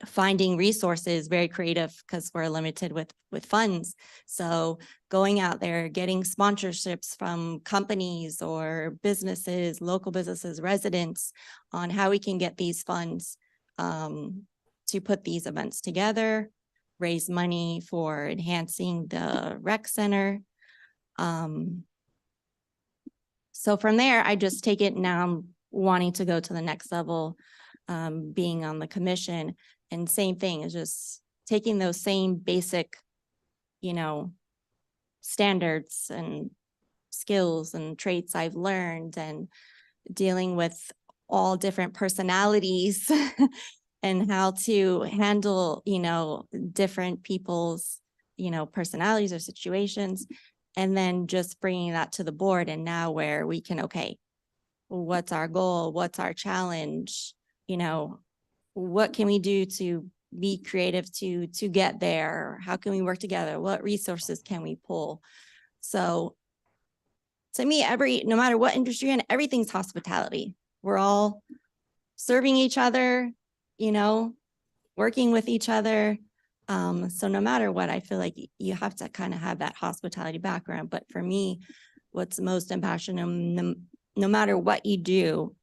finding resources, very creative, because we're limited with funds. So going out there, getting sponsorships from companies or businesses, local businesses, residents, on how we can get these funds to put these events together, raise money for enhancing the rec center. So from there, I just take it now. I'm wanting to go to the next level, being on the commission. And same thing, is just taking those same basic, you know, standards and skills and traits I've learned, and dealing with all different personalities and how to handle, you know, different people's, you know, personalities or situations. And then just bringing that to the board, and now where we can, okay, what's our goal? What's our challenge? You know, what can we do to be creative to get there? How can we work together? What resources can we pull? So to me, no matter what industry you're in, everything's hospitality. We're all serving each other, you know, working with each other. So no matter what, I feel like you have to kind of have that hospitality background. But for me, what's most impassioned, no matter what you do,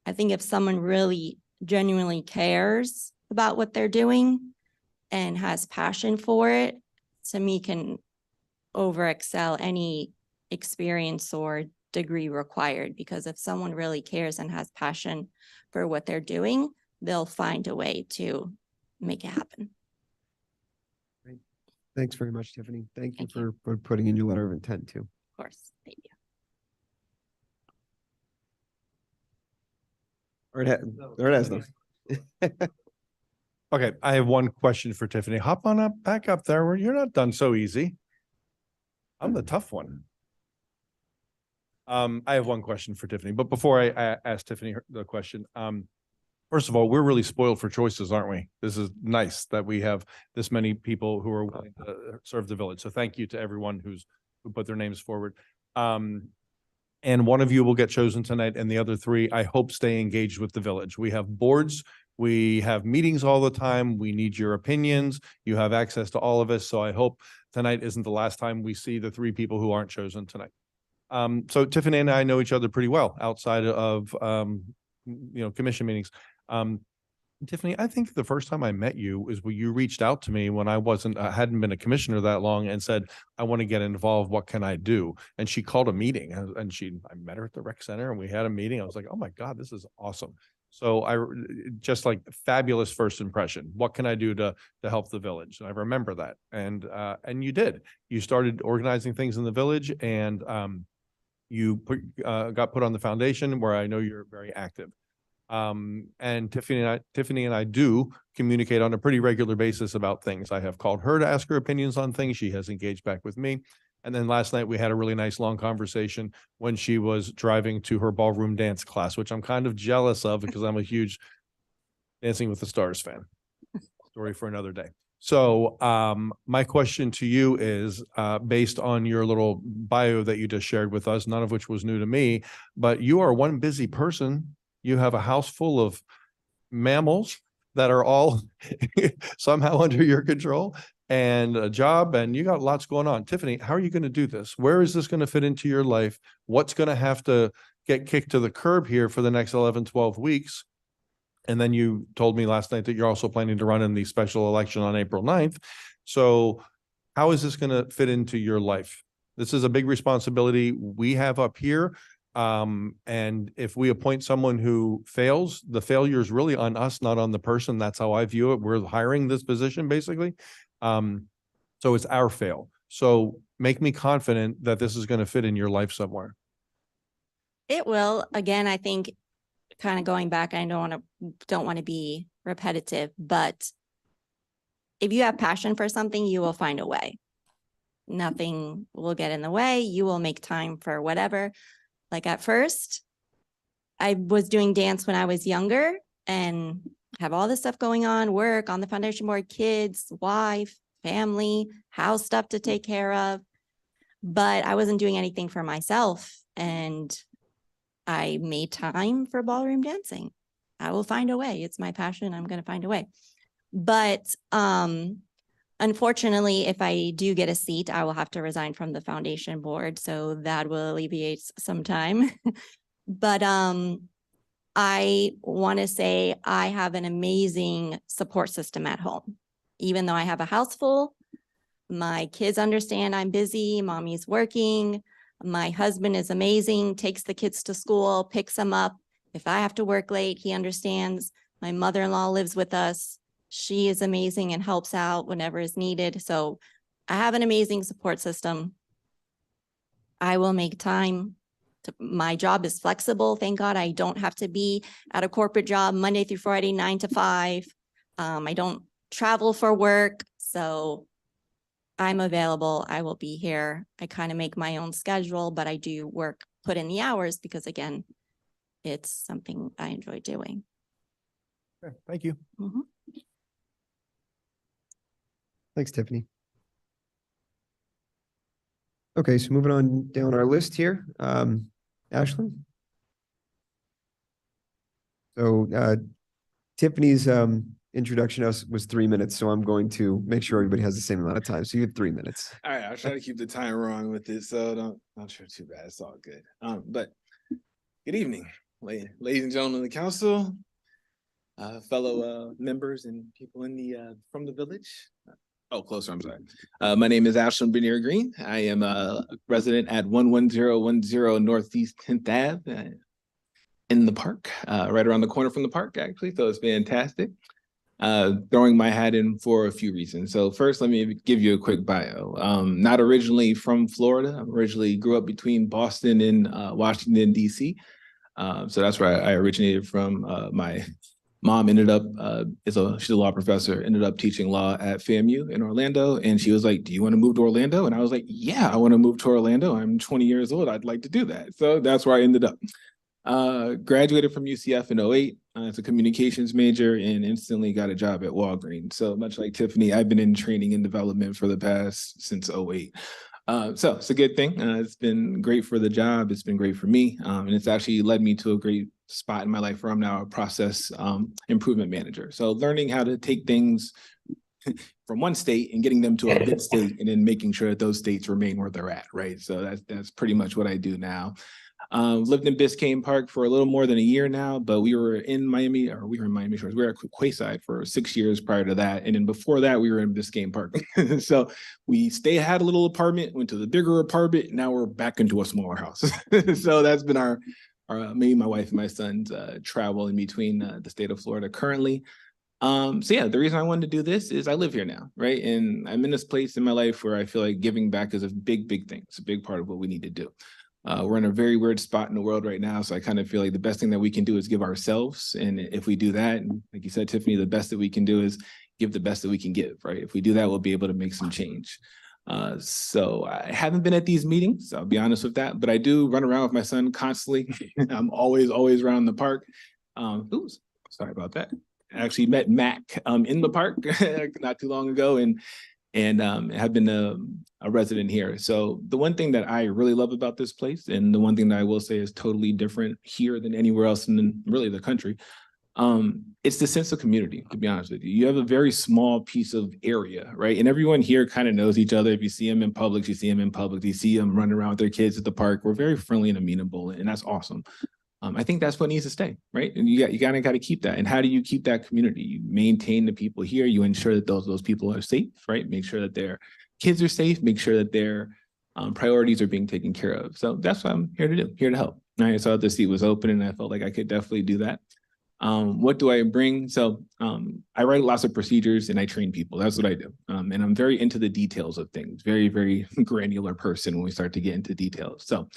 I think if someone really genuinely cares about what they're doing and has passion for it, to me can over excel any experience or degree required. Because if someone really cares and has passion for what they're doing, they'll find a way to make it happen. Thanks very much, Tiffany. Thank you Thank you. for putting in your letter of intent too. Of course, thank you. Or it has them. Okay, I have one question for Tiffany. Hop on up, back up there. You're not done so easy. I'm the tough one. I have one question for Tiffany, but before I ask Tiffany the question, first of all, we're really spoiled for choices, aren't we? This is nice that we have this many people who are willing to serve the village. So thank you to everyone who put their names forward. And one of you will get chosen tonight, and the other three, I hope, stay engaged with the village. We have boards, we have meetings all the time. We need your opinions. You have access to all of us. So I hope tonight isn't the last time we see the three people who aren't chosen tonight. So Tiffany and I know each other pretty well outside of, commission meetings. Tiffany, I think the first time I met you is when you reached out to me when I hadn't been a commissioner that long, and said, I want to get involved. What can I do? And she called a meeting, and I met her at the rec center, and we had a meeting. I was like, oh my God, this is awesome. So I just like fabulous first impression. What can I do to help the village? And I remember that. And you did. You started organizing things in the village, and you got put on the foundation, where I know you're very active. And Tiffany and I do communicate on a pretty regular basis about things. I have called her to ask her opinions on things. She has engaged back with me. And then last night we had a really nice long conversation when she was driving to her ballroom dance class, which I'm kind of jealous of because I'm a huge Dancing with the Stars fan. Story for another day. So my question to you is, based on your little bio that you just shared with us, none of which was new to me, but you are one busy person. You have a house full of mammals that are all somehow under your control and a job, and you got lots going on. Tiffany, how are you going to do this? Where is this going to fit into your life? What's going to have to get kicked to the curb here for the next 11, 12 weeks? And then you told me last night that you're also planning to run in the special election on April 9th. So how is this going to fit into your life? This is a big responsibility we have up here. And if we appoint someone who fails, the failure is really on us, not on the person. That's how I view it. We're hiring this position basically. So it's our fail. So make me confident that this is going to fit in your life somewhere. It will. Again, I think kind of going back, I don't want to be repetitive, but if you have passion for something, you will find a way. Nothing will get in the way. You will make time for whatever. Like at first, I was doing dance when I was younger and have all this stuff going on, work on the foundation board, kids, wife, family, house stuff to take care of. But I wasn't doing anything for myself. And I made time for ballroom dancing. I will find a way. It's my passion. I'm going to find a way. But unfortunately, if I do get a seat, I will have to resign from the foundation board. So that will alleviate some time. But I want to say I have an amazing support system at home. Even though I have a house full, my kids understand I'm busy, mommy's working. My husband is amazing, takes the kids to school, picks them up. If I have to work late, he understands. My mother-in-law lives with us. She is amazing and helps out whenever is needed. So I have an amazing support system. I will make time. My job is flexible. Thank God I don't have to be at a corporate job Monday through Friday, 9 to 5. I don't travel for work. So I'm available. I will be here. I kind of make my own schedule, but I do put in the hours because again, it's something I enjoy doing. Okay, thank you. Mhm. Thanks, Tiffany. Okay, so moving on down our list here, Ashlyn. So Tiffany's introduction to us was 3 minutes, so I'm going to make sure everybody has the same amount of time. So you have 3 minutes. All right, I'll try to keep the time wrong with it, so don't trip too bad. It's all good. But good evening, ladies and gentlemen of the council, fellow members and people in the from the village. Oh, closer, I'm sorry. My name is Ashlyn Bernier Green. I am a resident at 11010 Northeast 10th Ave in the park, right around the corner from the park, actually. So it's fantastic. Throwing my hat in for a few reasons. So first, let me give you a quick bio. Not originally from Florida. I originally grew up between Boston and Washington, D.C. So that's where I originated from. My mom ended up, she's a law professor, ended up teaching law at FAMU in Orlando. And she was like, do you want to move to Orlando? And I was like, yeah, I want to move to Orlando. I'm 20 years old. I'd like to do that. So that's where I ended up. Graduated from UCF in 2008 as a communications major and instantly got a job at Walgreens. So much like Tiffany, I've been in training and development for the past since 2008. So it's a good thing. It's been great for the job. It's been great for me. And it's actually led me to a great spot in my life where I'm now a process improvement manager. So learning how to take things from one state and getting them to a good state and then making sure that those states remain where they're at, right? So that's pretty much what I do now. Lived in Biscayne Park for a little more than a year now, but we were in Miami Shores. We were at Quayside for 6 years prior to that. And then before that, we were in Biscayne Park. So we had a little apartment, went to the bigger apartment. Now we're back into a smaller house. So that's been our me, my wife, and my son's travel in between the state of Florida currently. So yeah, the reason I wanted to do this is I live here now, right? And I'm in this place in my life where I feel like giving back is a big thing. It's a big part of what we need to do. We're in a very weird spot in the world right now. So I kind of feel like the best thing that we can do is give ourselves. And if we do that, and like you said, Tiffany, the best that we can do is give the best that we can give, right? If we do that, we'll be able to make some change. So I haven't been at these meetings, I'll be honest with that, but I do run around with my son constantly. I'm always around the park. Oops, sorry about that. I actually met Mac in the park not too long ago and have been a resident here. So the one thing that I really love about this place, and the one thing that I will say is totally different here than anywhere else in really the country, it's the sense of community, to be honest with you. You have a very small piece of area, right? And everyone here kind of knows each other. If you see them in public, you see them in public. You see them running around with their kids at the park. We're very friendly and amenable, and that's awesome. I think that's what needs to stay, right? And you got to keep that. And how do you keep that community? You maintain the people here. You ensure that those people are safe, right? Make sure that their kids are safe. Make sure that their priorities are being taken care of. So that's what I'm here to do, here to help. I saw the seat was open and I felt like I could definitely do that. What do I bring? So I write lots of procedures and I train people. That's what I do. And I'm very into the details of things, very, very granular person when we start to get into details. So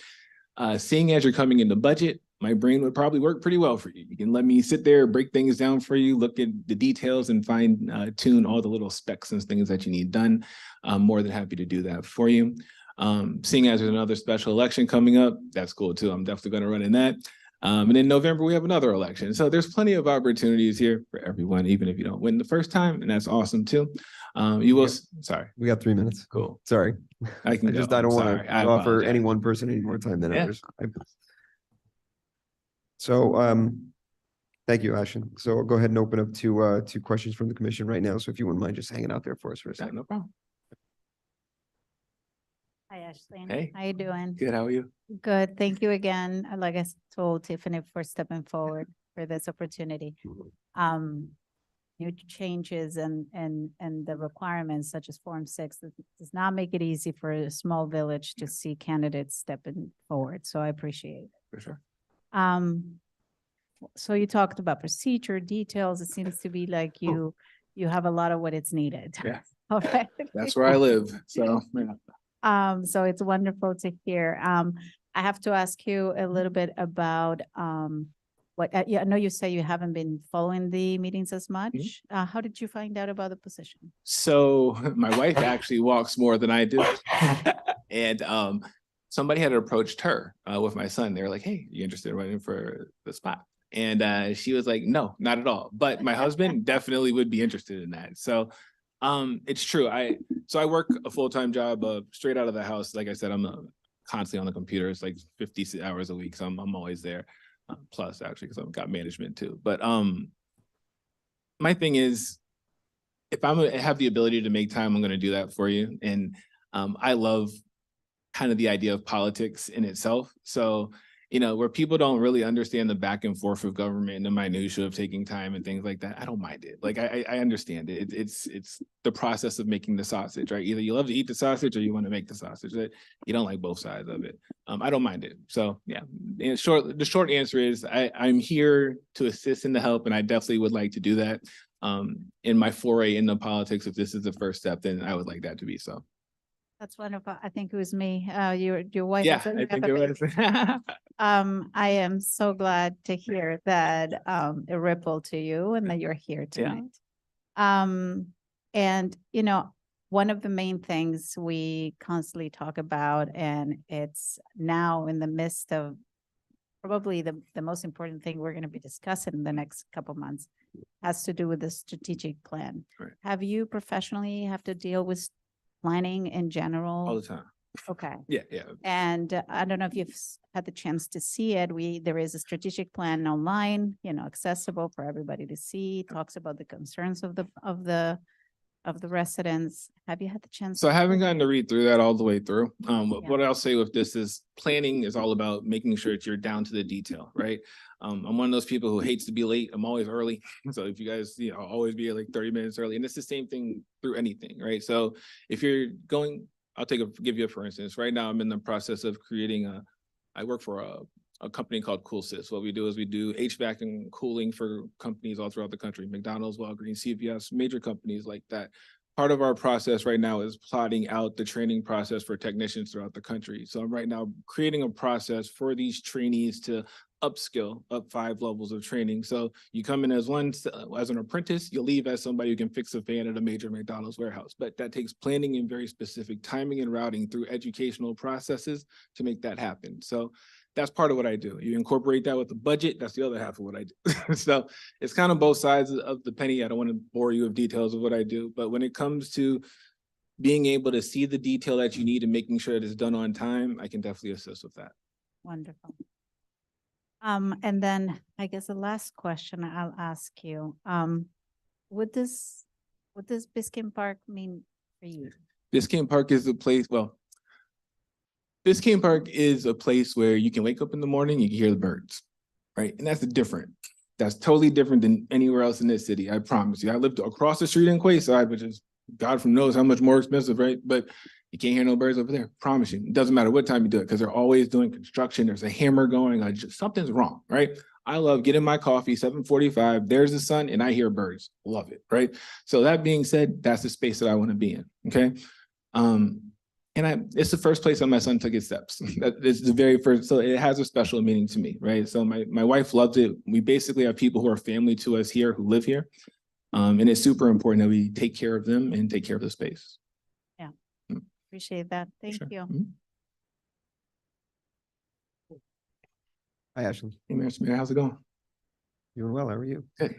seeing as you're coming into budget, my brain would probably work pretty well for you. You can let me sit there, break things down for you, look at the details and fine tune all the little specs and things that you need done. I'm more than happy to do that for you. Seeing as there's another special election coming up, that's cool too. I'm definitely going to run in that. And in November, we have another election. So there's plenty of opportunities here for everyone, even if you don't win the first time, and that's awesome too. You will, sorry. We got 3 minutes. Cool. Sorry. I can I go. don't I'm want sorry. to I offer apologize. any one person any more time than Yeah. others. So, thank you, Ashton. So I'll go ahead and open up to questions from the commission right now. So if you wouldn't mind just hanging out there for us for a Yeah, second. no problem. Hi, Ashley. Hey. How you doing? Good. How are you? Good. Thank you again. Like I told Tiffany for stepping forward for this opportunity. New changes and the requirements such as Form 6 does not make it easy for a small village to see candidates stepping forward. So I appreciate it. For sure. So you talked about procedure details. It seems to be like you have a lot of what is needed. Yeah. All right. That's where I live. So yeah. So it's wonderful to hear. I have to ask you a little bit about I know you say you haven't been following the meetings as much. How did you find out about the position? So my wife actually walks more than I do. And somebody had approached her with my son. They were like, hey, you interested in running for the spot? And she was like, no, not at all. But my husband definitely would be interested in that. So it's true. I work a full-time job straight out of the house. Like I said, I'm constantly on the computer. It's like 50 hours a week. So I'm always there. Plus actually, because I've got management too. But my thing is, if I'm gonna have the ability to make time, I'm gonna do that for you. And I love kind of the idea of politics in itself. So, where people don't really understand the back and forth of government and the minutia of taking time and things like that, I don't mind it. Like I understand it. It's the process of making the sausage, right? Either you love to eat the sausage or you want to make the sausage. That you don't like both sides of it. I don't mind it. So yeah, the short answer is I'm here to assist and to help, and I definitely would like to do that. In my foray into politics, if this is the first step, then I would like that to be so. That's wonderful. I think it was me. Your wife. Yeah, said I you think have a it baby. was. I am so glad to hear that it rippled to you and that you're here Yeah. tonight. And one of the main things we constantly talk about, and it's now in the midst of probably the most important thing we're going to be discussing in the next couple months, has to do with the strategic plan. Right. Have you professionally have to deal with planning in general? All the time. Okay. Yeah. And I don't know if you've had the chance to see it. There is a strategic plan online, accessible for everybody to see. Talks about the concerns of the residents. Have you had the chance? So I to haven't see gotten to read through that all the way through. Yeah. What I'll say with this is planning is all about making sure that you're down to the detail, right? I'm one of those people who hates to be late. I'm always early. So if you guys, I'll always be like 30 minutes early, and it's the same thing through anything, right? So if you're going, give you a for instance. Right now, I'm in the process of creating I work for a company called CoolSys. What we do is we do HVAC and cooling for companies all throughout the country, McDonald's, Walgreens, CVS, major companies like that. part of our process right now is plotting out the training process for technicians throughout the country. So I'm right now creating a process for these trainees to upskill up 5 levels of training. So you come in as as an apprentice, you leave as somebody who can fix a fan at a major McDonald's warehouse. But that takes planning and very specific timing and routing through educational processes to make that happen. So that's part of what I do. You incorporate that with the budget, that's the other half of what I do. So it's kind of both sides of the penny. I don't want to bore you with details of what I do, but when it comes to being able to see the detail that you need and making sure it is done on time, I can definitely assist with that. Wonderful. And then I guess the last question I'll ask you, what does Biscayne Park mean for you? Biscayne Park is a place, well, Biscayne Park is a place where you can wake up in the morning, you can hear the birds, right? And that's different. That's totally different than anywhere else in this city, I promise you. I lived across the street in Quayside, which is God knows how much more expensive, right? But you can't hear no birds over there, promise you. It doesn't matter what time you do it, because they're always doing construction. There's a hammer going, something's wrong, right? I love getting my coffee, 7:45, there's the sun, and I hear birds, love it, right? So that being said, that's the space that I want to be in, okay? It's the first place that my son took his steps. That is the very first, so it has a special meaning to me, right? So my wife loves it. We basically have people who are family to us here who live here. And it's super important that we take care of them and take care of the space. Appreciate that. Thank Sure. you. Mhm. Hi, Ashley. Hey, Mayor, how's it going? Doing well. How are you? Good.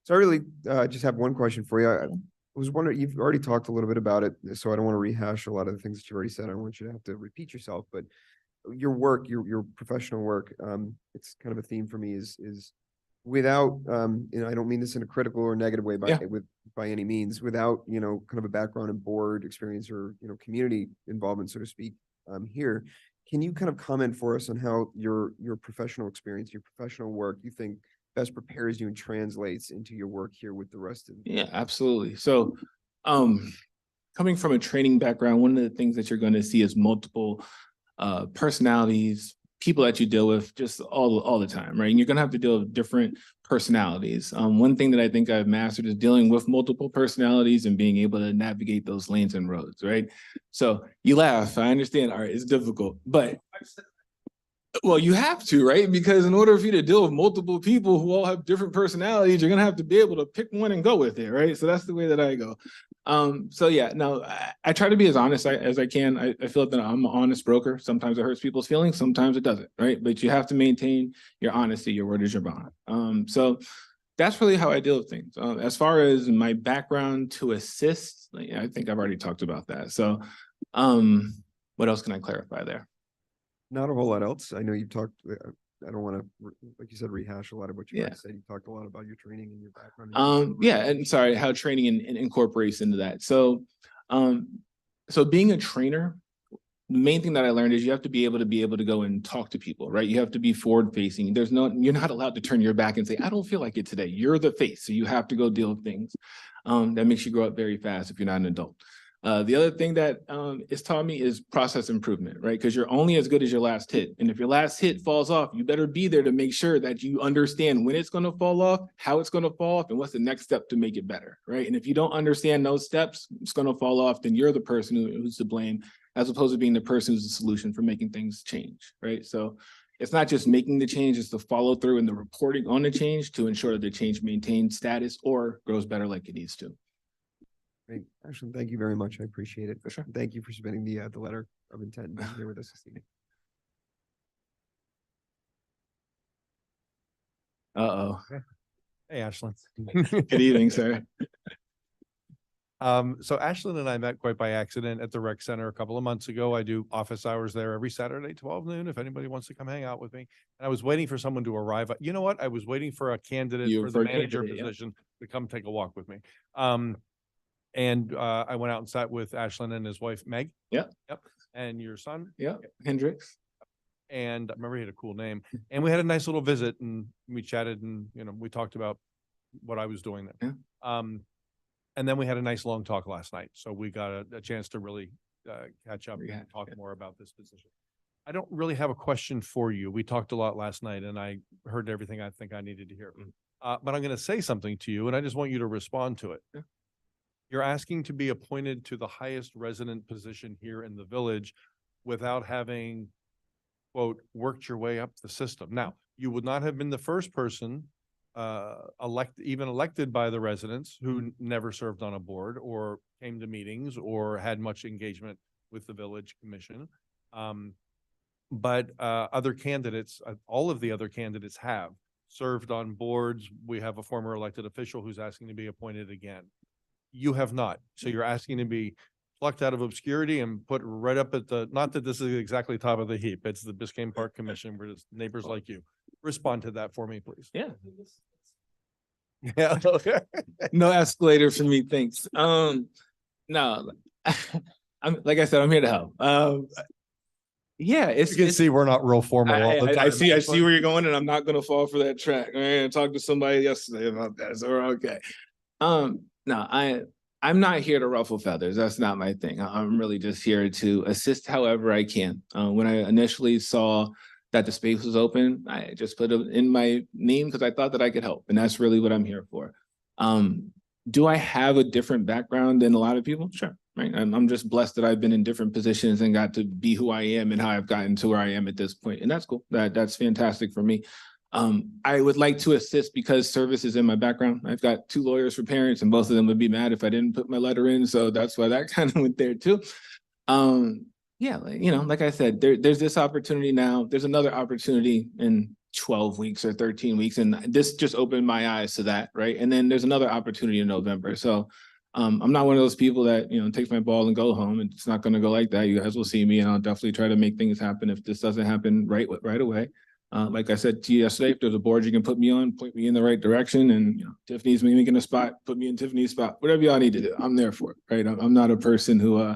So I really just have one question for you. I was wondering, you've already talked a little bit about it, so I don't want to rehash a lot of the things that you already said. I don't want you to have to repeat yourself, but your work, your professional work, it's kind of a theme for me is without, I don't mean this in a critical or negative way by any means, without, kind of a background in board experience or, community involvement, so to speak, here. Can you kind of comment for us on how your professional experience, your professional work, you think best prepares you and translates into your work here with the rest of? Yeah, absolutely. So, coming from a training background, one of the things that you're going to see is multiple personalities, people that you deal with just all the time, right? And you're going to have to deal with different personalities. One thing that I think I've mastered is dealing with multiple personalities and being able to navigate those lanes and roads, right? So you laugh, I understand, all right, it's difficult, but well, you have to, right? Because in order for you to deal with multiple people who all have different personalities, you're going to have to be able to pick one and go with it, right? So that's the way that I go. So yeah, no, I try to be as honest as I can. I feel that I'm an honest broker. Sometimes it hurts people's feelings, sometimes it doesn't, right? But you have to maintain your honesty, your word is your bond. So that's really how I deal with things. As far as my background to assist, I think I've already talked about that. So what else can I clarify there? Not a whole lot else. I know you've talked, I don't want to, like you said, rehash a lot of what you already said. You talked a lot about your training and your background. Yeah, and sorry, how training and incorporates into that. So, so being a trainer, the main thing that I learned is you have to be able to go and talk to people, right? You have to be forward facing. You're not allowed to turn your back and say, I don't feel like it today. You're the face. So you have to go deal with things. That makes you grow up very fast if you're not an adult. The other thing that it's taught me is process improvement, right? Because you're only as good as your last hit. And if your last hit falls off, you better be there to make sure that you understand when it's going to fall off, how it's going to fall off, and what's the next step to make it better, right? And if you don't understand those steps, it's going to fall off, then you're the person who's to blame, as opposed to being the person who's the solution for making things change, right? So it's not just making the change, it's the follow through and the reporting on the change to ensure that the change maintains status or grows better like it needs to. Great. Ashley, thank you very much. I appreciate it. For sure. Thank you for submitting the letter of intent and being here with us this evening. Uh-oh. Hey, Ashlyn. Good evening, sir. So Ashlyn and I met quite by accident at the rec center a couple of months ago. I do office hours there every Saturday, 12 noon, if anybody wants to come hang out with me. And I was waiting for someone to arrive. You know what? I was waiting for a candidate for the manager position to come take a walk with me. And I went out and sat with Ashlyn and his wife, Meg. Yep. And your son. Yep. Hendricks. And I remember he had a cool name. And we had a nice little visit and we chatted and, we talked about what I was doing there. Yeah. And then we had a nice long talk last night. So we got a chance to really catch up and talk more about this position. I don't really have a question for you. We talked a lot last night and I heard everything I think I needed to hear. But I'm going to say something to you and I just want you to respond to it. Yeah. You're asking to be appointed to the highest resident position here in the village without having, quote, worked your way up the system. Now, you would not have been the first person elected by the residents who never served on a board or came to meetings or had much engagement with the village commission. But other candidates, all of the other candidates have served on boards. We have a former elected official who's asking to be appointed again. You have not. So you're asking to be plucked out of obscurity and put right up at the, not that this is exactly top of the heap. It's the Biscayne Park Commission. We're just neighbors like you. Respond to that for me, please. Yeah. Yeah. Okay. No escalator for me, thanks. No, I'm, like I said, I'm here to help. Yeah, You can see we're not real formal all the time. I see where you're going, and I'm not gonna fall for that track. I talked to somebody yesterday about that, so we're okay. No, I'm not here to ruffle feathers. That's not my thing. I'm really just here to assist however I can. When I initially saw that the space was open, I just put it in my name because I thought that I could help, and that's really what I'm here for. Do I have a different background than a lot of people? Sure. Right. I'm just blessed that I've been in different positions and got to be who I am and how I've gotten to where I am at this point. And that's cool. That's fantastic for me. I would like to assist because service is in my background. I've got 2 lawyers for parents, and both of them would be mad if I didn't put my letter in. So that's why that kind of went there too. Yeah, like I said, there's this opportunity now. There's another opportunity in 12 weeks or 13 weeks. And this just opened my eyes to that. Right. And then there's another opportunity in November. So I'm not one of those people that, takes my ball and go home. It's not going to go like that. You guys will see me, and I'll definitely try to make things happen if this doesn't happen right away. Like I said to you yesterday, if there's a board you can put me on, point me in the right direction, and Tiffany's making a spot, put me in Tiffany's spot, whatever y'all need to do, I'm there for it. Right. I'm not a person who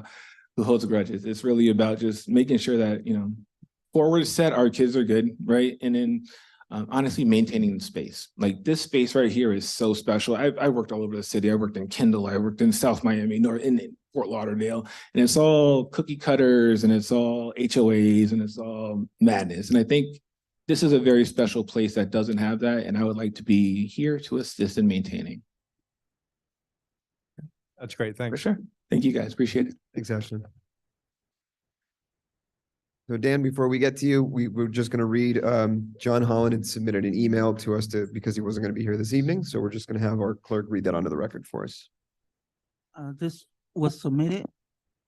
holds grudges. It's really about just making sure that, forward set, our kids are good. Right. And then honestly, maintaining the space. Like this space right here is so special. I worked all over the city. I worked in Kendall. I worked in South Miami, in Fort Lauderdale, and it's all cookie cutters, and it's all HOAs, and it's all madness. And I think this is a very special place that doesn't have that. And I would like to be here to assist in maintaining. That's great. For Thanks. sure. Thank you guys. Appreciate it. Thanks, Ashton. So Dan, before we get to you, we're just going to read, John Holland had submitted an email to us because he wasn't going to be here this evening. So we're just going to have our clerk read that onto the record for us. This was submitted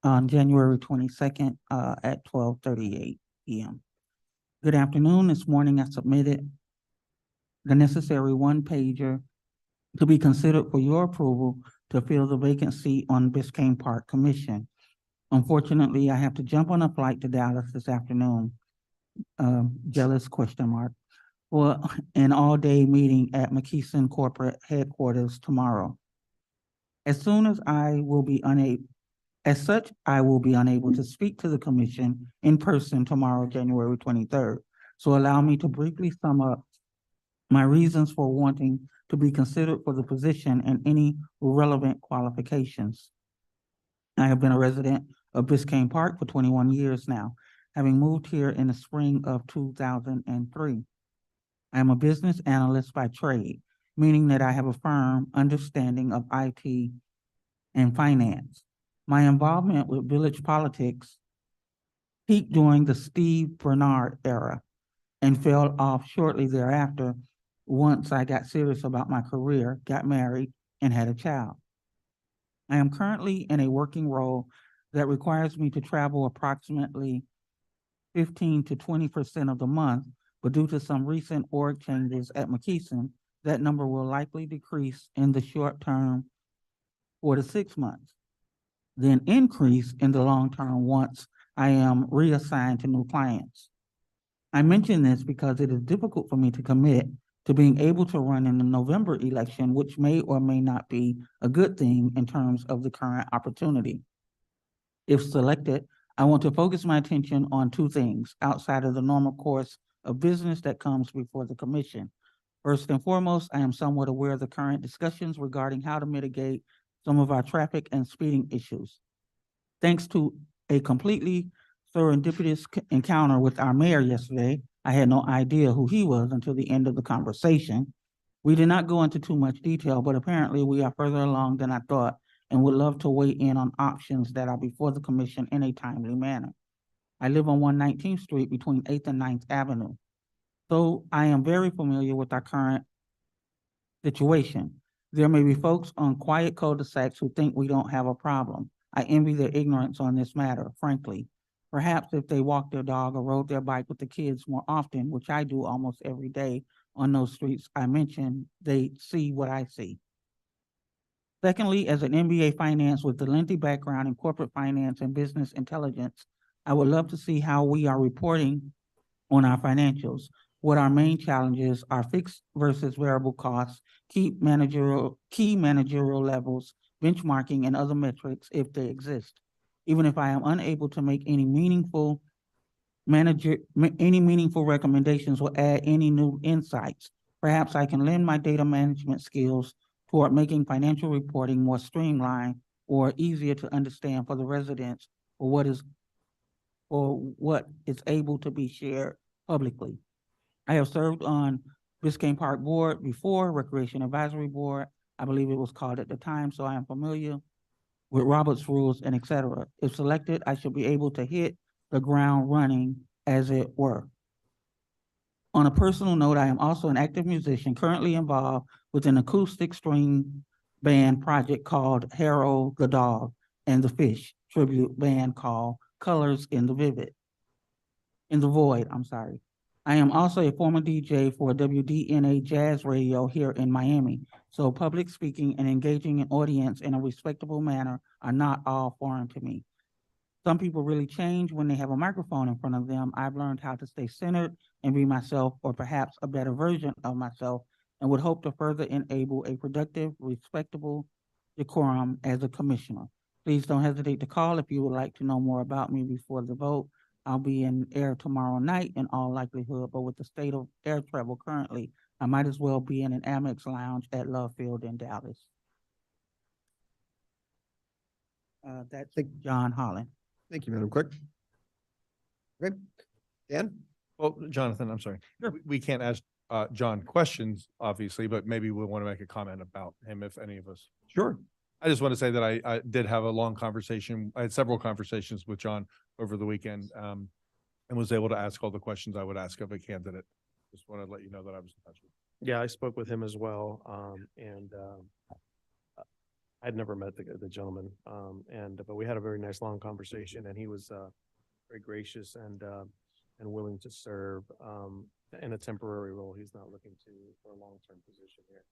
on January 22nd at 12:38 p.m. Good afternoon. This morning I submitted the necessary one-pager to be considered for your approval to fill the vacant seat on Biscayne Park Commission. Unfortunately, I have to jump on a flight to Dallas this afternoon. Jealous ? For an all-day meeting at McKeeson Corporate Headquarters tomorrow. As such, I will be unable to speak to the commission in person tomorrow, January 23rd. So allow me to briefly sum up my reasons for wanting to be considered for the position and any relevant qualifications. I have been a resident of Biscayne Park for 21 years now, having moved here in the spring of 2003. I am a business analyst by trade, meaning that I have a firm understanding of IT and finance. My involvement with village politics peaked during the Steve Bernard era and fell off shortly thereafter once I got serious about my career, got married, and had a child. I am currently in a working role that requires me to travel approximately 15 to 20% of the month, but due to some recent org changes at McKeeson, that number will likely decrease in the short term 4 to 6 months, then increase in the long term once I am reassigned to new clients. I mention this because it is difficult for me to commit to being able to run in the November election, which may or may not be a good thing in terms of the current opportunity. If selected, I want to focus my attention on 2 things outside of the normal course of business that comes before the commission. First and foremost, I am somewhat aware of the current discussions regarding how to mitigate some of our traffic and speeding issues. Thanks to a completely serendipitous encounter with our mayor yesterday, I had no idea who he was until the end of the conversation. We did not go into too much detail, but apparently we are further along than I thought and would love to weigh in on options that are before the commission in a timely manner. I live on 119th Street between 8th and 9th Avenue. So I am very familiar with our current situation. There may be folks on quiet cul-de-sacs who think we don't have a problem. I envy their ignorance on this matter, frankly. Perhaps if they walk their dog or rode their bike with the kids more often, which I do almost every day on those streets I mentioned, they see what I see. Secondly, as an MBA finance with a lengthy background in corporate finance and business intelligence, I would love to see how we are reporting on our financials, what our main challenges are, fixed versus variable costs, key managerial levels, benchmarking, and other metrics if they exist. Even if I am unable to make any meaningful recommendations or add any new insights, perhaps I can lend my data management skills toward making financial reporting more streamlined or easier to understand for the residents or what is able to be shared publicly. I have served on Biscayne Park Board before, Recreation Advisory Board, I believe it was called at the time, so I am familiar with Robert's rules and et cetera. If selected, I should be able to hit the ground running, as it were. On a personal note, I am also an active musician currently involved with an acoustic string band project called Harold the Dog and the Fish tribute band called Colors in the Void, I'm sorry. I am also a former DJ for WDNA Jazz Radio here in Miami, so public speaking and engaging an audience in a respectable manner are not all foreign to me. Some people really change when they have a microphone in front of them. I've learned how to stay centered and be myself, or perhaps a better version of myself, and would hope to further enable a productive, respectable decorum as a commissioner. Please don't hesitate to call if you would like to know more about me before the vote. I'll be in air tomorrow night in all likelihood, but with the state of air travel currently, I might as well be in an Amex lounge at Love Field in Dallas. That's John Holland. Thank you, Madam Clerk. Okay, Dan? Well, Jonathan, I'm sorry. We can't ask John questions, obviously, but maybe we want to make a comment about him if any of us. Sure. I just want to say that I did have a long conversation. I had several conversations with John over the weekend and was able to ask all the questions I would ask of a candidate. Just want to let you know that I was in touch with him. Yeah, I spoke with him as well. I'd never met the gentleman. But we had a very nice long conversation, and he was very gracious and willing to serve in a temporary role. He's not looking for a long-term position here,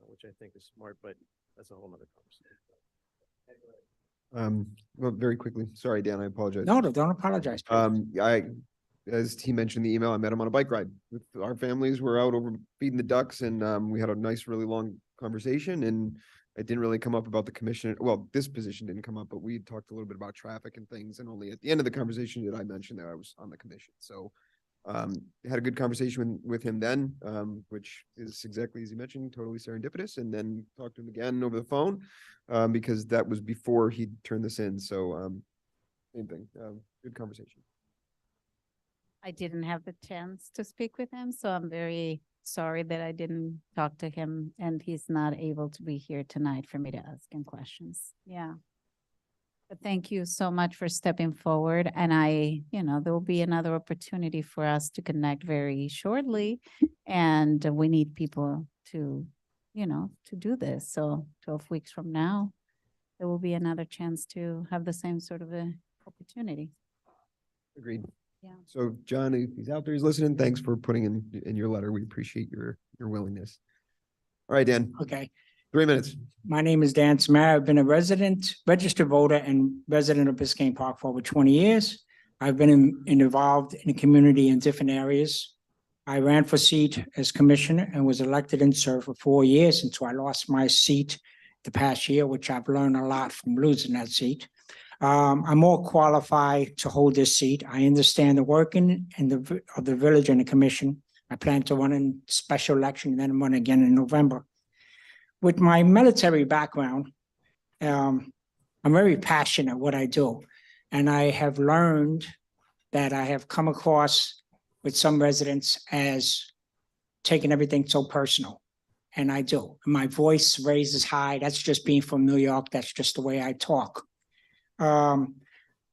which I think is smart, but that's a whole nother conversation. Well, very quickly. Sorry, Dan, I apologize. No, don't apologize. As he mentioned in the email, I met him on a bike ride with our families. We're out over feeding the ducks, and we had a nice, really long conversation, and it didn't really come up about the commission. Well, this position didn't come up, but we talked a little bit about traffic and things, and only at the end of the conversation did I mention that I was on the commission. So had a good conversation with him then, which is exactly as you mentioned, totally serendipitous, and then talked to him again over the phone because that was before he turned this in. So same thing, good conversation. I didn't have the chance to speak with him, so I'm very sorry that I didn't talk to him and he's not able to be here tonight for me to ask him questions. Yeah. But thank you so much for stepping forward. And there will be another opportunity for us to connect very shortly. And we need people to do this. So 12 weeks from now, there will be another chance to have the same sort of a opportunity. Agreed. Yeah. So John, if he's out there, he's listening. Thanks for putting in your letter. We appreciate your willingness. All right, Dan. Okay. 3 minutes. My name is Dan Samara. I've been a registered voter and resident of Biscayne Park for over 20 years. I've been involved in the community in different areas. I ran for seat as commissioner and was elected and served for 4 years until I lost my seat the past year, which I've learned a lot from losing that seat. I'm more qualified to hold this seat. I understand the working of the village and the commission. I plan to run in special election and then run again in November. With my military background, I'm very passionate what I do. And I have learned that I have come across with some residents as taking everything so personal. and I do. My voice raises high. That's just being from New York. That's just the way I talk.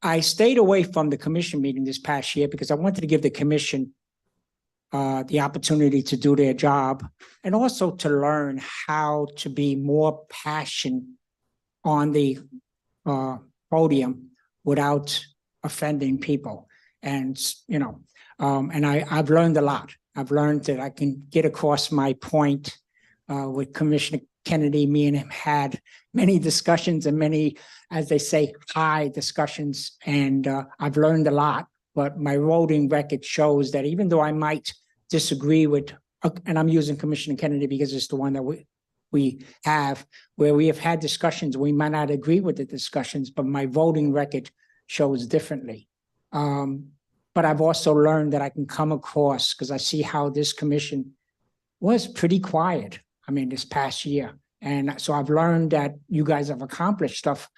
I stayed away from the commission meeting this past year because I wanted to give the commission the opportunity to do their job and also to learn how to be more passionate on the podium without offending people. And, and I've learned a lot. I've learned that I can get across my point with Commissioner Kennedy. Me and him had many discussions and many, as they say, high discussions. And I've learned a lot, but my voting record shows that even though I might disagree with, and I'm using Commissioner Kennedy because it's the one that we have, where we have had discussions, we might not agree with the discussions, but my voting record shows differently. But I've also learned that I can come across, because I see how this commission was pretty quiet, this past year. And so I've learned that you guys have accomplished stuff.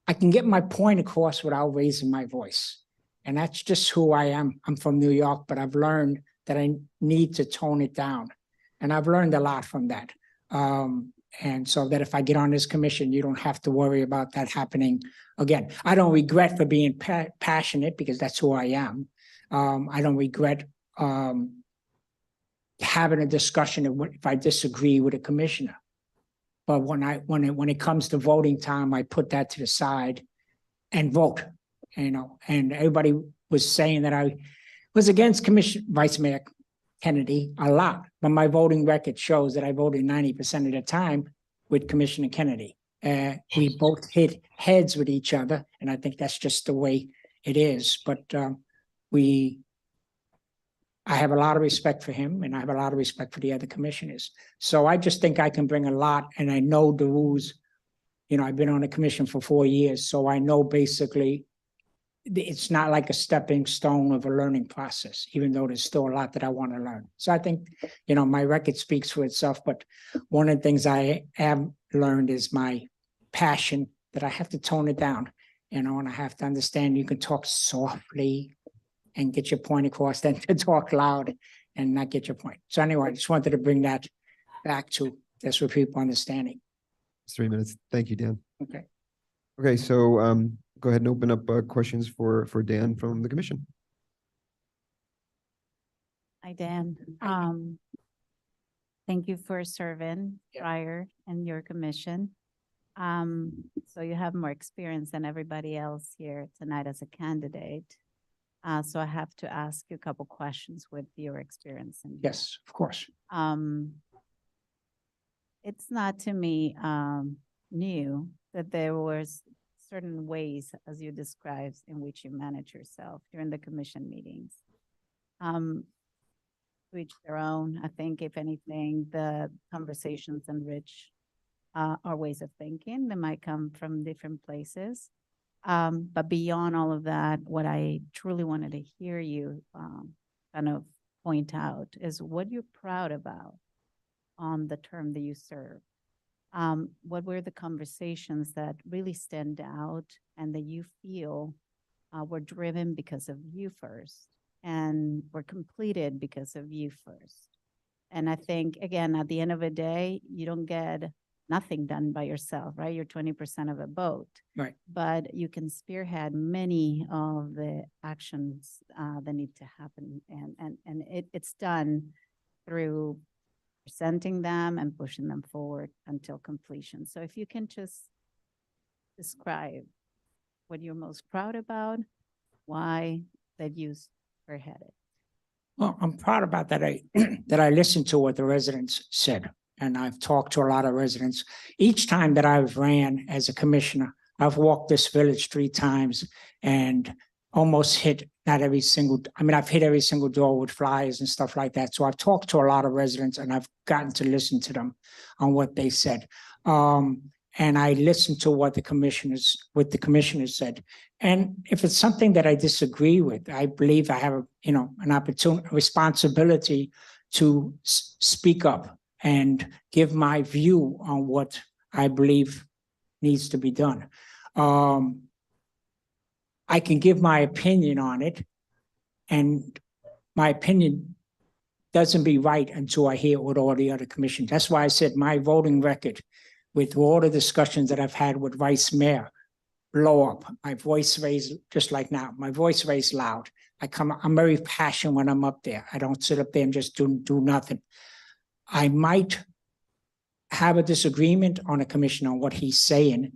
I can get my point across without raising my voice. And that's just who I am. I'm from New York, but I've learned that I need to tone it down. And I've learned a lot from that. And so that if I get on this commission, you don't have to worry about that happening again. I don't regret for being passionate because that's who I am. I don't regret having a discussion if I disagree with a commissioner. But when it comes to voting time, I put that to the side and vote. And everybody was saying that I was against Vice Mayor Kennedy a lot, but my voting record shows that I voted 90% of the time with Commissioner Kennedy. We both hit heads with each other, and I think that's just the way it is. But I have a lot of respect for him, and I have a lot of respect for the other commissioners. So I just think I can bring a lot, and I know the rules. I've been on the commission for 4 years, so I know basically it's not like a stepping stone of a learning process, even though there's still a lot that I want to learn. So I think, my record speaks for itself, but one of the things I have learned is my passion, that I have to tone it down, and I have to understand you can talk softly and get your point across than to talk loud and not get your point. So anyway, I just wanted to bring that back to this for people understanding. It's 3 minutes. Thank you, Dan. Okay. Okay, so go ahead and open up questions for Dan from the commission. Hi, Dan. Thank you for serving prior in your commission. So you have more experience than everybody else here tonight as a candidate. So I have to ask you a couple questions with your experience. Yes, of course. It's not to me new that there was certain ways, as you described, in which you manage yourself during the commission meetings. To each their own. I think, if anything, the conversations enrich our ways of thinking. They might come from different places. But beyond all of that, what I truly wanted to hear you kind of point out is what you're proud about on the term that you serve. What were the conversations that really stand out and that you feel were driven because of you first and were completed because of you first? And I think, again, at the end of the day, you don't get nothing done by yourself, right? You're 20% of a boat. Right. But you can spearhead many of the actions that need to happen. And it's done through presenting them and pushing them forward until completion. So if you can just describe what you're most proud about, why that you spearheaded. Well, I'm proud about that. That I listened to what the residents said. And I've talked to a lot of residents. Each time that I've ran as a commissioner, I've walked this village 3 times and almost hit I've hit every single door with flyers and stuff like that. So I've talked to a lot of residents and I've gotten to listen to them on what they said. And I listened to what the commissioners said. And if it's something that I disagree with, I believe I have an opportunity, responsibility to speak up and give my view on what I believe needs to be done. I can give my opinion on it, and my opinion doesn't be right until I hear what all the other commissions. That's why I said my voting record with all the discussions that I've had with Vice Mayor blow up. My voice raised just like now. My voice raised loud. I'm very passionate when I'm up there. I don't sit up there and just do nothing. I might have a disagreement on a commission on what he's saying,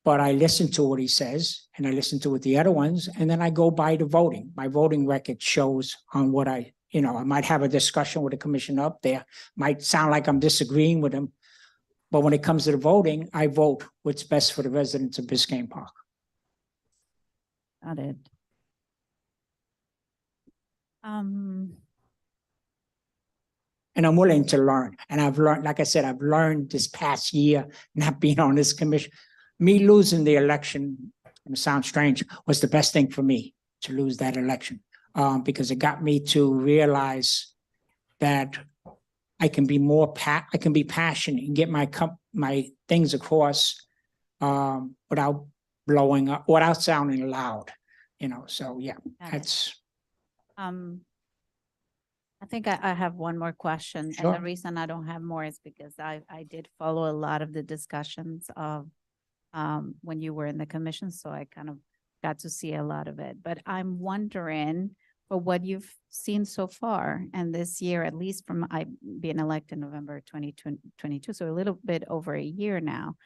but I listen to what he says and I listen to what the other ones, and then I go by the voting. My voting record shows on what I might have a discussion with a commissioner up there. Might sound like I'm disagreeing with him, but when it comes to the voting, I vote what's best for the residents of Biscayne Park. Got it. And I'm willing to learn. And I've learned, like I said, I've learned this past year, not being on this commission. Me losing the election, it sounds strange, was the best thing for me to lose that election. Because it got me to realize that I can be I can be passionate and get my things across without blowing up, without sounding loud, so yeah, Got it. that's. I think I have one more question. And Sure. the reason I don't have more is because I did follow a lot of the discussions of when you were in the commission. So I kind of got to see a lot of it. But I'm wondering, for what you've seen so far, and this year, at least from I being elected November 2022, so a little bit over a year now,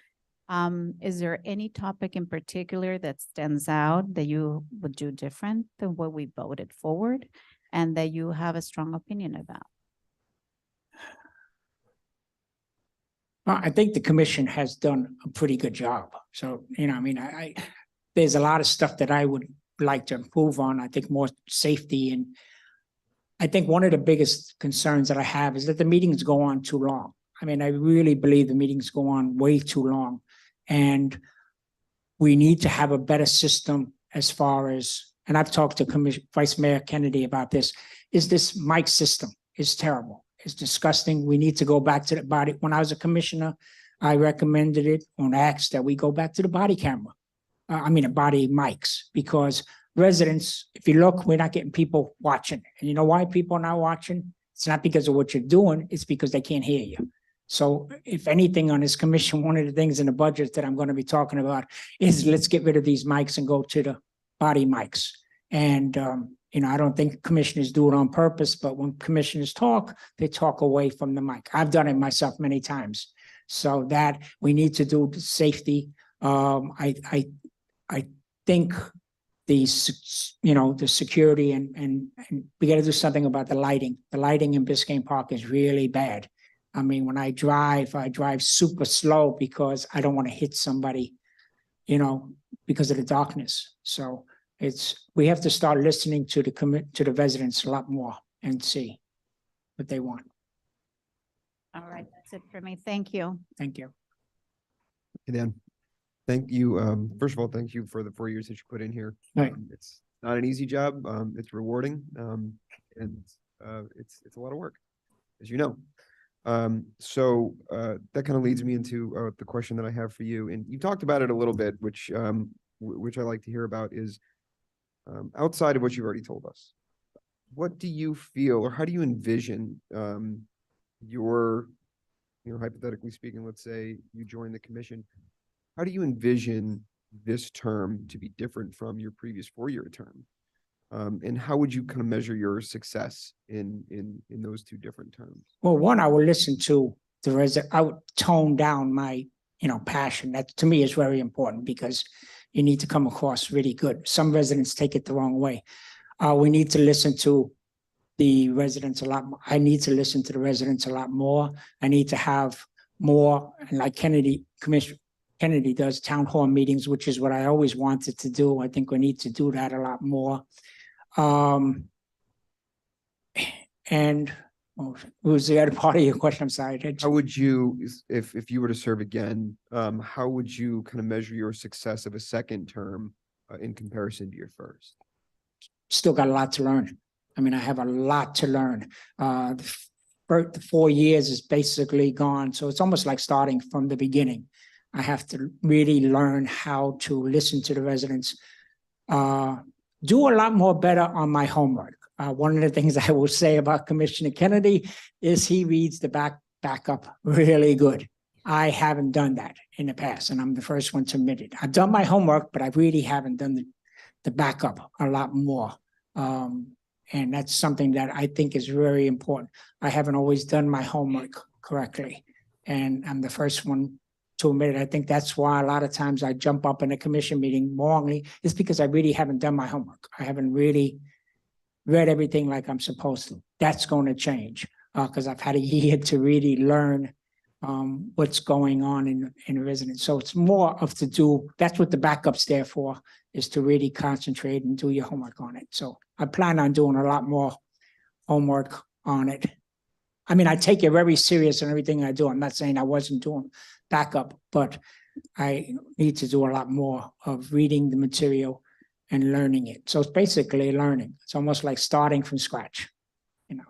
is there any topic in particular that stands out that you would do different than what we voted forward and that you have a strong opinion about? Well, I think the commission has done a pretty good job. So, there's a lot of stuff that I would like to improve on. I think more safety. And I think one of the biggest concerns that I have is that the meetings go on too long. I really believe the meetings go on way too long. And we need to have a better system as far as, and I've talked to Vice Mayor Kennedy about this, is this mic system is terrible. It's disgusting. We need to go back to the body. When I was a commissioner, I recommended it on asked that we go back to the body camera. Body mics, because residents, if you look, we're not getting people watching. And you know why people are not watching? It's not because of what you're doing. It's because they can't hear you. So if anything on this commission, one of the things in the budget that I'm going to be talking about is let's get rid of these mics and go to the body mics. And, I don't think commissioners do it on purpose, but when commissioners talk, they talk away from the mic. I've done it myself many times. So that we need to do the safety. I think the security and we got to do something about the lighting. The lighting in Biscayne Park is really bad. When I drive super slow because I don't want to hit somebody, because of the darkness. So we have to start listening to the residents a lot more and see what they want. All right, that's it for me. Thank you. Thank you. Hey, Dan. Thank you. First of all, thank you for the 4 years that you put in here. Right. It's not an easy job. It's rewarding. And it's a lot of work, as you know. So that kind of leads me into the question that I have for you. And you talked about it a little bit, which I like to hear about is outside of what you've already told us. What do you feel, or how do you envision your, hypothetically speaking, let's say you join the commission, how do you envision this term to be different from your previous 4-year term? And how would you kind of measure your success in those two different terms? Well, one, I would listen to the resident. I would tone down my, passion. That to me is very important because you need to come across really good. Some residents take it the wrong way. We need to listen to the residents a lot more. I need to listen to the residents a lot more. I need to have more, and like Commissioner Kennedy does, town hall meetings, which is what I always wanted to do. I think we need to do that a lot more. And what was the other part of your question? I'm sorry. How would you, if you were to serve again, how would you kind of measure your success of a second term in comparison to your first? Still got a lot to learn. I have a lot to learn. The 4 years is basically gone. So it's almost like starting from the beginning. I have to really learn how to listen to the residents, do a lot more better on my homework. One of the things I will say about Commissioner Kennedy is he reads the backup really good. I haven't done that in the past, and I'm the first one to admit it. I've done my homework, but I really haven't done the backup a lot more. And that's something that I think is very important. I haven't always done my homework correctly, and I'm the first one to admit it. I think that's why a lot of times I jump up in a commission meeting wrongly, is because I really haven't done my homework. I haven't really read everything like I'm supposed to. That's going to change because I've had a year to really learn what's going on in a residence. So it's more of to do, that's what the backup's there for, is to really concentrate and do your homework on it. So I plan on doing a lot more homework on it. I mean, I take it very serious in everything I do. I'm not saying I wasn't doing backup, but I need to do a lot more of reading the material and learning it. So it's basically learning. It's almost like starting from scratch, you know.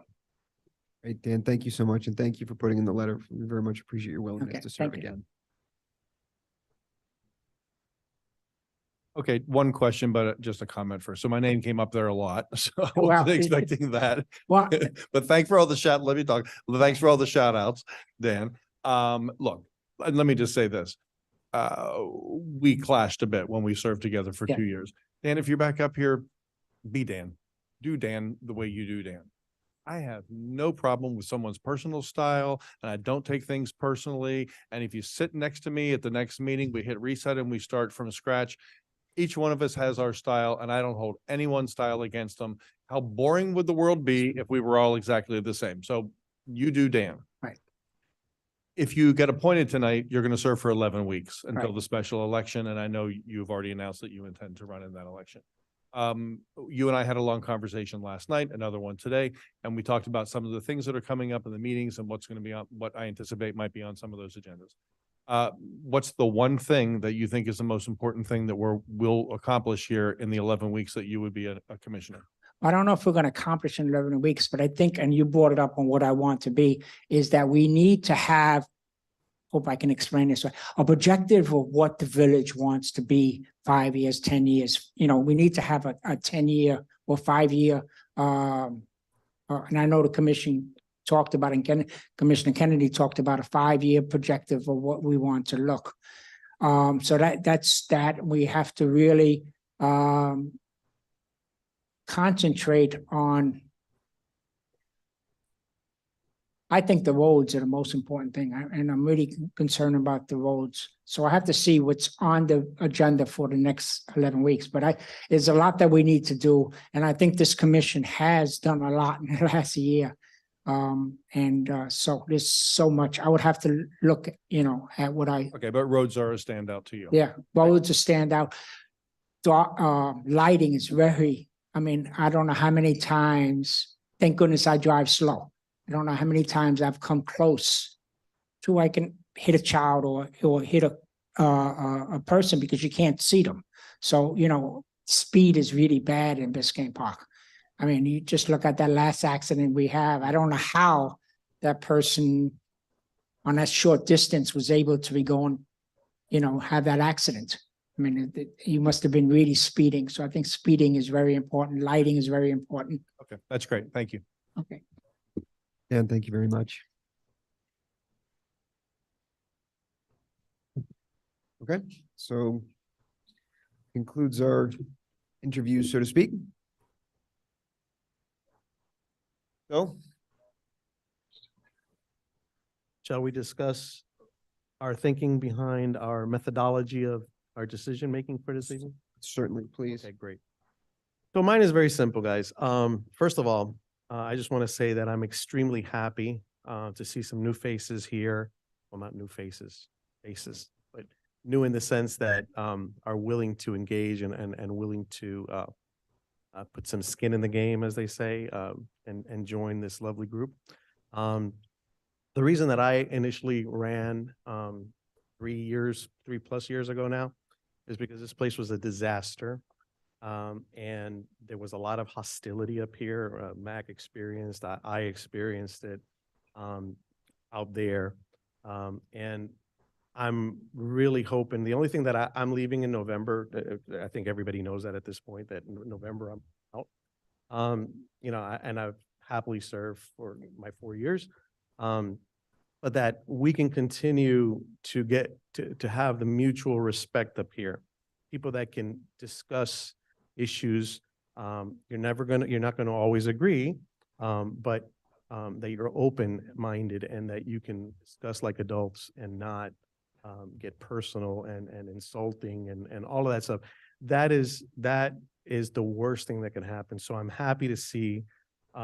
Great, Dan, thank you so much, and thank you for putting in the letter. We very much appreciate your willingness Okay, to serve thank you. again. Okay, one question, but just a comment first. So my name came up there a lot, so I Wow. wasn't expecting that. Well, But thanks for all the let me talk. Thanks for all the shout outs, Dan. Look, let me just say this. We clashed a bit when we served together for Yeah. 2 years. Dan, if you're back up here, be Dan. Do Dan the way you do Dan. I have no problem with someone's personal style, and I don't take things personally. And if you sit next to me at the next meeting, we hit reset and we start from scratch. Each one of us has our style, and I don't hold anyone's style against them. How boring would the world be if we were all exactly the same? So you do, Dan. Right. If you get appointed tonight, you're going to serve for 11 weeks until Right. the special election, and I know you've already announced that you intend to run in that election. You and I had a long conversation last night, another one today, and we talked about some of the things that are coming up in the meetings and what's going to be on, what I anticipate might be on some of those agendas. What's the one thing that you think is the most important thing that we'll accomplish here in the 11 weeks that you would be a commissioner? I don't know if we're going to accomplish in 11 weeks, but I think, and you brought it up on what I want to be, is that we need to have, hope I can explain this, a objective of what the village wants to be 5 years, 10 years. You know, we need to have a 10-year or 5-year, and I know the commission talked about, and Commissioner Kennedy talked about a 5-year projective of what we want to look. So that's that. We have to really concentrate on, I think the roads are the most important thing, and I'm really concerned about the roads. So I have to see what's on the agenda for the next 11 weeks, but there's a lot that we need to do. And I think this commission has done a lot in the last year. So there's so much, I would have to look, you know, at what Okay, but roads are a standout to you. yeah, roads are stand out. Lighting is very, I mean, I don't know how many times, thank goodness I drive slow. I don't know how many times I've come close to I can hit a child or hit a person because you can't see them. So, you know, speed is really bad in Biscayne Park. I mean, you just look at that last accident we have. I don't know how that person on that short distance was able to be going, you know, have that accident. I mean, you must have been really speeding. So I think speeding is very important. Lighting is very important. Okay, that's great. Thank you. Okay. Dan, thank you very much. Okay, so concludes our interview, so to speak. So, Shall we discuss our thinking behind our methodology of our decision-making for this evening? certainly, please. Okay, great. So mine is very simple, guys. First of all, I just want to say that I'm extremely happy to see some new faces here. Well, not new faces, but new in the sense that are willing to engage and willing to put some skin in the game, as they say, and join this lovely group. The reason that I initially ran 3+ years ago now is because this place was a disaster. And there was a lot of hostility up here. Mac experienced, I experienced it out there. And I'm really hoping, the only thing that I'm leaving in November, I think everybody knows that at this point, that in November I'm out. And I've happily served for my 4 years. But that we can continue to get to have the mutual respect up here. People that can discuss issues. You're not gonna always agree, but that you're open-minded and that you can discuss like adults and not get personal and insulting and all of that stuff. That is the worst thing that can happen. So I'm happy to see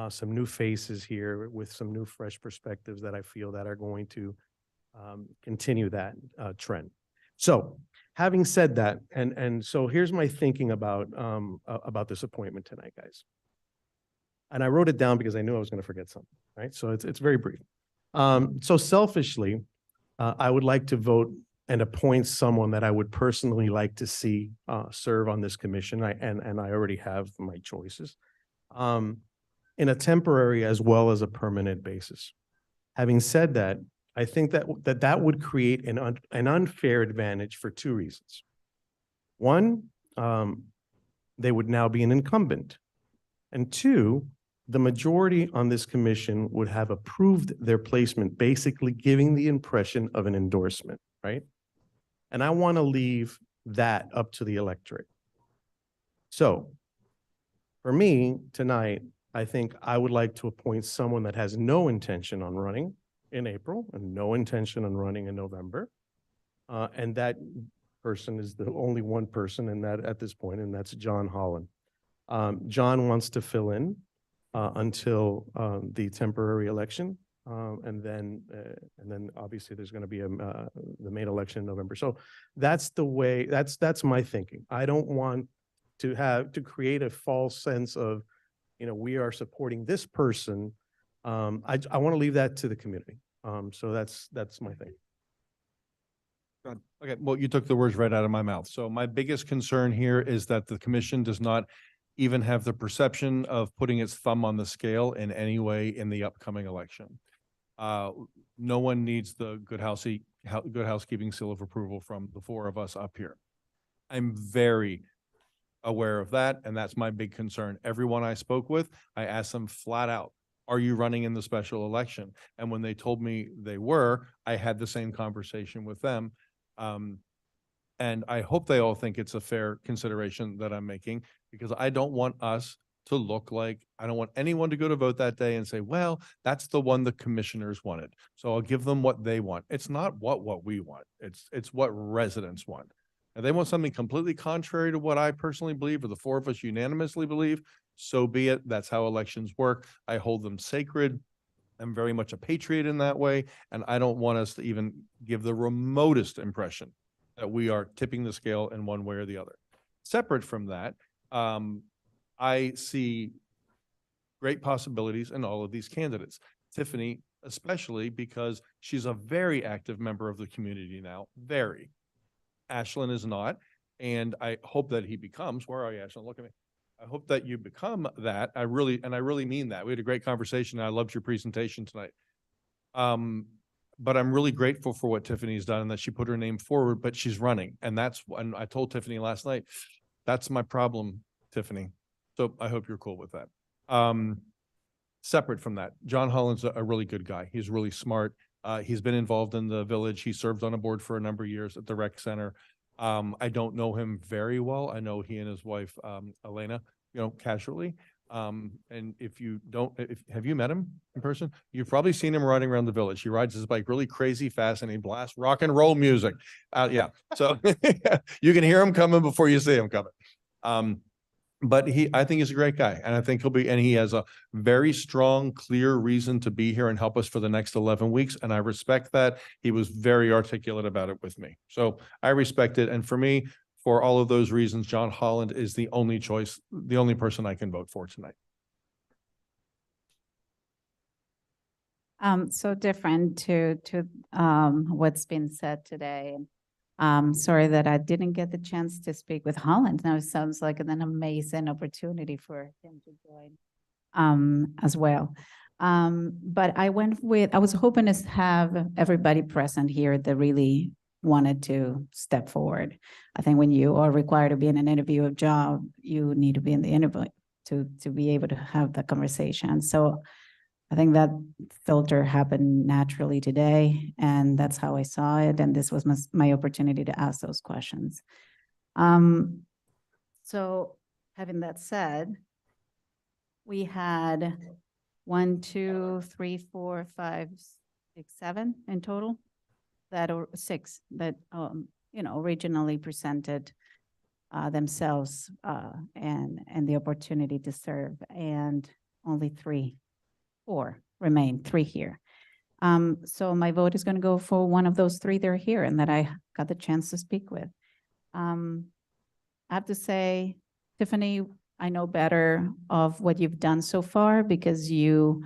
some new faces here with some new fresh perspectives that I feel that are going to continue that trend. So having said that, and so here's my thinking about this appointment tonight, guys. And I wrote it down because I knew I was going to forget something, right? So it's very brief. So selfishly, I would like to vote and appoint someone that I would personally like to see serve on this commission. And I already have my choices in a temporary as well as a permanent basis. Having said that, I think that would create an unfair advantage for two reasons. One, they would now be an incumbent. And two, the majority on this commission would have approved their placement, basically giving the impression of an endorsement, right? And I want to leave that up to the electorate. So for me tonight, I think I would like to appoint someone that has no intention on running in April and no intention on running in November. And that person is the only one person in that at this point, and that's John Holland. John wants to fill in until the temporary election. And then obviously there's going to be the main election in November. So that's the way, that's my thinking. I don't want to create a false sense of, we are supporting this person. I want to leave that to the community. So that's my thing. Okay, well, you took the words right out of my mouth. So my biggest concern here is that the commission does not even have the perception of putting its thumb on the scale in any way in the upcoming election. No one needs the good housekeeping seal of approval from the four of us up here. I'm very aware of that, and that's my big concern. Everyone I spoke with, I asked them flat out, are you running in the special election? And when they told me they were, I had the same conversation with them. And I hope they all think it's a fair consideration that I'm making, because I don't want us to look like, I don't want anyone to go to vote that day and say, well, that's the one the commissioners wanted, so I'll give them what they want. It's not what we want. It's what residents want. And they want something completely contrary to what I personally believe, or the four of us unanimously believe, so be it. That's how elections work. I hold them sacred. I'm very much a patriot in that way. And I don't want us to even give the remotest impression that we are tipping the scale in one way or the other. Separate from that, I see great possibilities in all of these candidates. Tiffany, especially because she's a very active member of the community now, very. Ashlyn is not, and I hope that he becomes. Where are you, Ashlyn? Look at me. I hope that you become that. I really mean that. We had a great conversation. I loved your presentation tonight. But I'm really grateful for what Tiffany's done and that she put her name forward, but she's running. And and I told Tiffany last night, that's my problem, Tiffany. So I hope you're cool with that. Separate from that, John Holland's a really good guy. He's really smart. He's been involved in the village. He served on a board for a number of years at the rec center. I don't know him very well. I know he and his wife, Elena, casually. And if you don't, have you met him in person? You've probably seen him riding around the village. He rides his bike really crazy fast and he blasts rock and roll music. Yeah. So you can hear him coming before you see him coming. But I think he's a great guy, and I think he has a very strong, clear reason to be here and help us for the next 11 weeks. And I respect that. He was very articulate about it with me. So I respect it. And for me, for all of those reasons, John Holland is the only choice, the only person I can vote for tonight. So different to what's been said today. Sorry that I didn't get the chance to speak with Holland. Now it sounds like an amazing opportunity for him to join as well. But I was hoping to have everybody present here that really wanted to step forward. I think when you are required to be in an interview of job, you need to be in the interview. to be able to have the conversation. So I think that filter happened naturally today, and that's how I saw it. And this was my opportunity to ask those questions. So having that said, we had 1, 2, 3, 4, 5, 6, 7 in total that, or 6 that, originally presented themselves and the opportunity to serve, and only 4 remain, 3 here. So my vote is going to go for one of those 3 that are here and that I got the chance to speak with. I have to say, Tiffany, I know better of what you've done so far because you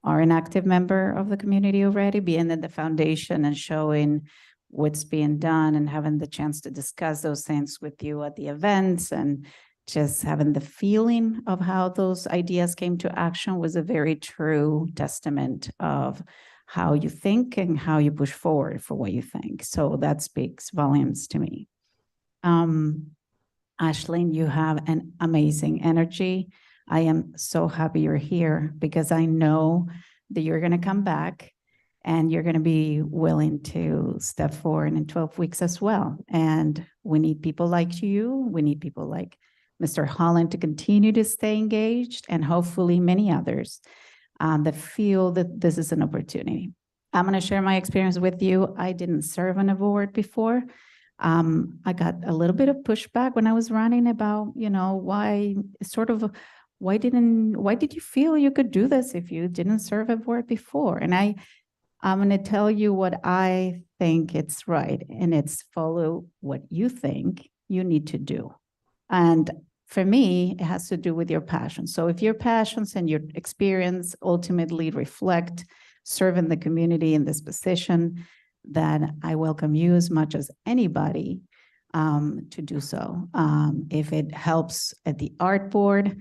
are an active member of the community already, being in the foundation and showing what's being done and having the chance to discuss those things with you at the events, and just having the feeling of how those ideas came to action was a very true testament of how you think and how you push forward for what you think. So that speaks volumes to me. Ashlyn, you have an amazing energy. I am so happy you're here because I know that you're going to come back and you're going to be willing to step forward in 12 weeks as well. And we need people like you. We need people like Mr. Holland to continue to stay engaged, and hopefully many others that feel that this is an opportunity. I'm going to share my experience with you. I didn't serve on a board before. I got a little bit of pushback when I was running about, why did you feel you could do this if you didn't serve a board before? And I'm going to tell you what I think it's right, and it's follow what you think you need to do. And for me, it has to do with your passion. So if your passions and your experience ultimately reflect serving the community in this position, then I welcome you as much as anybody to do so. If it helps at the art board,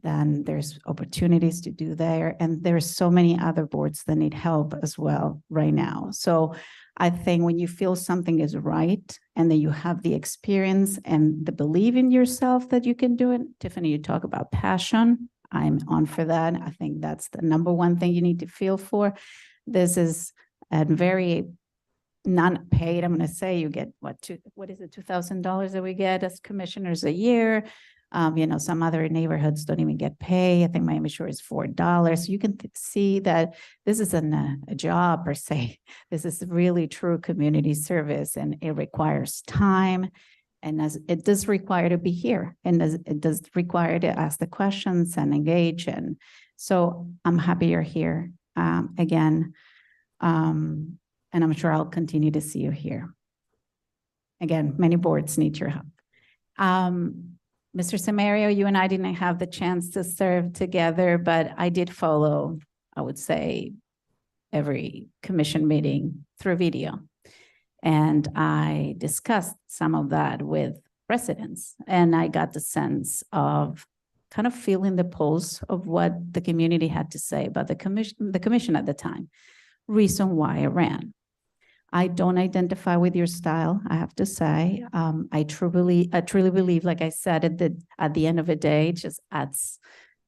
then there's opportunities to do there. And there's so many other boards that need help as well right now. So I think when you feel something is right and then you have the experience and the belief in yourself that you can do it. Tiffany, you talk about passion. I'm on for that. I think that's the number one thing you need to feel for. This is a very not paid. I'm going to say you get what is it, $2,000 that we get as commissioners a year. Some other neighborhoods don't even get pay. I think Miami Shore is $4. You can see that this isn't a job per se. This is really true community service, and it requires time. And as it does require to be here, and it does require to ask the questions and engage. And so I'm happy you're here again. And I'm sure I'll continue to see you here. Again, many boards need your help. Mr. Samario, you and I didn't have the chance to serve together, but I did follow, I would say, every commission meeting through video. And I discussed some of that with residents, and I got the sense of kind of feeling the pulse of what the community had to say about the commission at the time, reason why I ran. I don't identify with your style, I have to say. I truly believe, like I said, at the end of the day, it just adds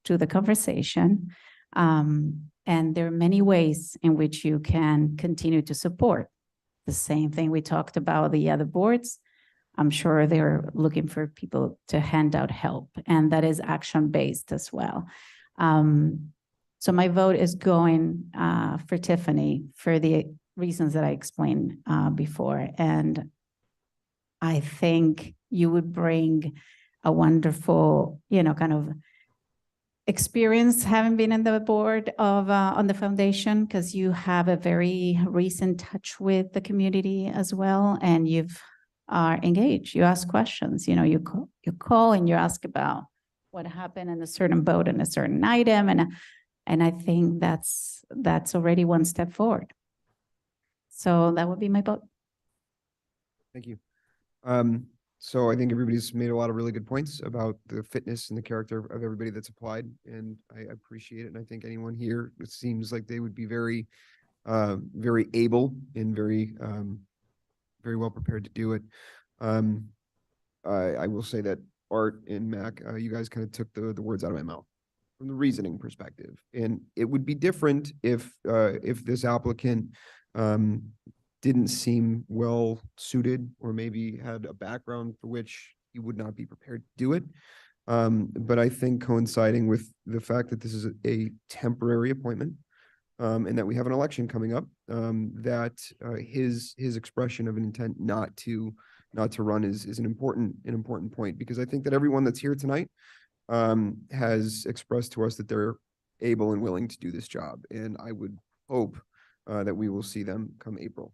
to the conversation. And there are many ways in which you can continue to support. The same thing we talked about the other boards. I'm sure they're looking for people to hand out help, and that is action-based as well. So my vote is going for Tiffany for the reasons that I explained before. And I think you would bring a wonderful, kind of experience having been in the board of on the foundation, because you have a very recent touch with the community as well, and you've engaged. You ask questions. You call and you ask about what happened in a certain boat and a certain item, and I think that's already one step forward. So that would be my vote. Thank you. So I think everybody's made a lot of really good points about the fitness and the character of everybody that's applied, and I appreciate it. And I think anyone here, it seems like they would be very, very able and very, very well prepared to do it. I will say that Art and Mac, you guys kind of took the words out of my mouth from the reasoning perspective. And it would be different if this applicant, didn't seem well suited or maybe had a background for which he would not be prepared to do it. But I think coinciding with the fact that this is a temporary appointment, and that we have an election coming up, that his expression of an intent not to run is an important point, because I think that everyone that's here tonight has expressed to us that they're able and willing to do this job, and I would hope that we will see them come April.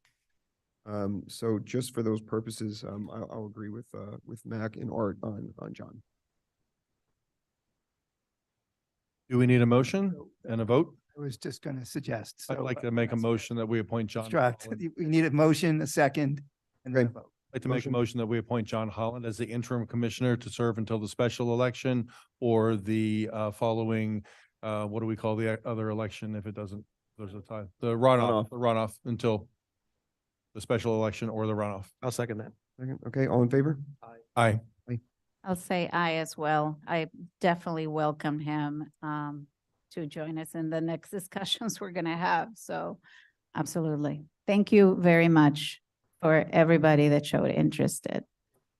So just for those purposes, I'll agree with Mac and Art on John. Do we need a motion and a vote? I was just going to suggest. I'd so, like to make a motion that we appoint John. Instruct. Holland. We need a motion, a second, and then a Okay. vote. I'd like to make a Motion. motion that we appoint John Holland as the interim commissioner to serve until the special election or the following, what do we call the other election if it doesn't, there's a tie, Runoff. the runoff until the special election or the runoff. I'll second that. Second, okay, all in favor? Aye. I'll say aye as well. I definitely welcome him to join us in the next discussions we're going to have. So absolutely. Thank you very much for everybody that showed interest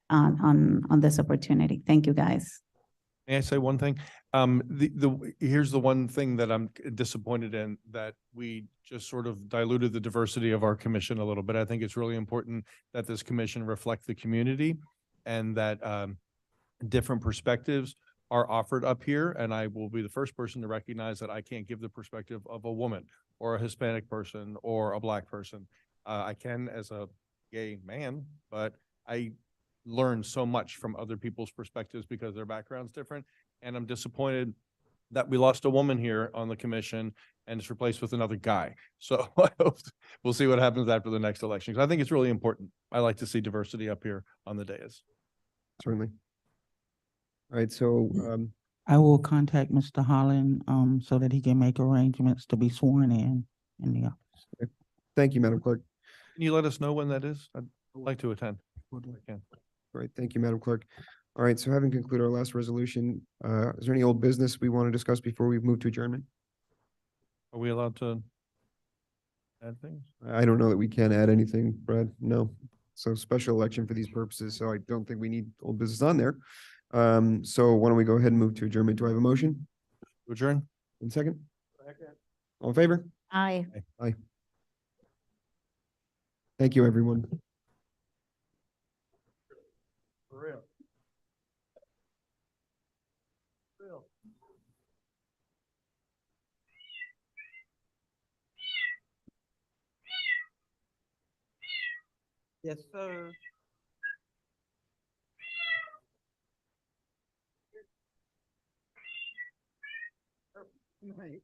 on this opportunity. Thank you, guys. May I say one thing? Here's the one thing that I'm disappointed in, that we just sort of diluted the diversity of our commission a little bit. I think it's really important that this commission reflect the community and that different perspectives are offered up here. And I will be the first person to recognize that I can't give the perspective of a woman or a Hispanic person or a Black person. I can as a gay man, but I learn so much from other people's perspectives because their background's different. And I'm disappointed that we lost a woman here on the commission and it's replaced with another guy. So I hope we'll see what happens after the next election. 'Cause I think it's really important. I like to see diversity up here on the dais. Certainly. All right, so, I will contact Mr. Holland, so that he can make arrangements to be sworn in the office. thank you, Madam Clerk. Can you let us know when that is? I'd like to attend. if I can. All right, thank you, Madam Clerk. All right, so having concluded our last resolution, is there any old business we want to discuss before we move to adjournment? Are we allowed to add things? I don't know that we can add anything, Brad, no. So special election for these purposes, so I don't think we need old business on there. So why don't we go ahead and move to adjournment? Do I have a motion? Adjourn? In second? All in favor? Aye. Thank you, everyone. For real. Yes, sir. Right.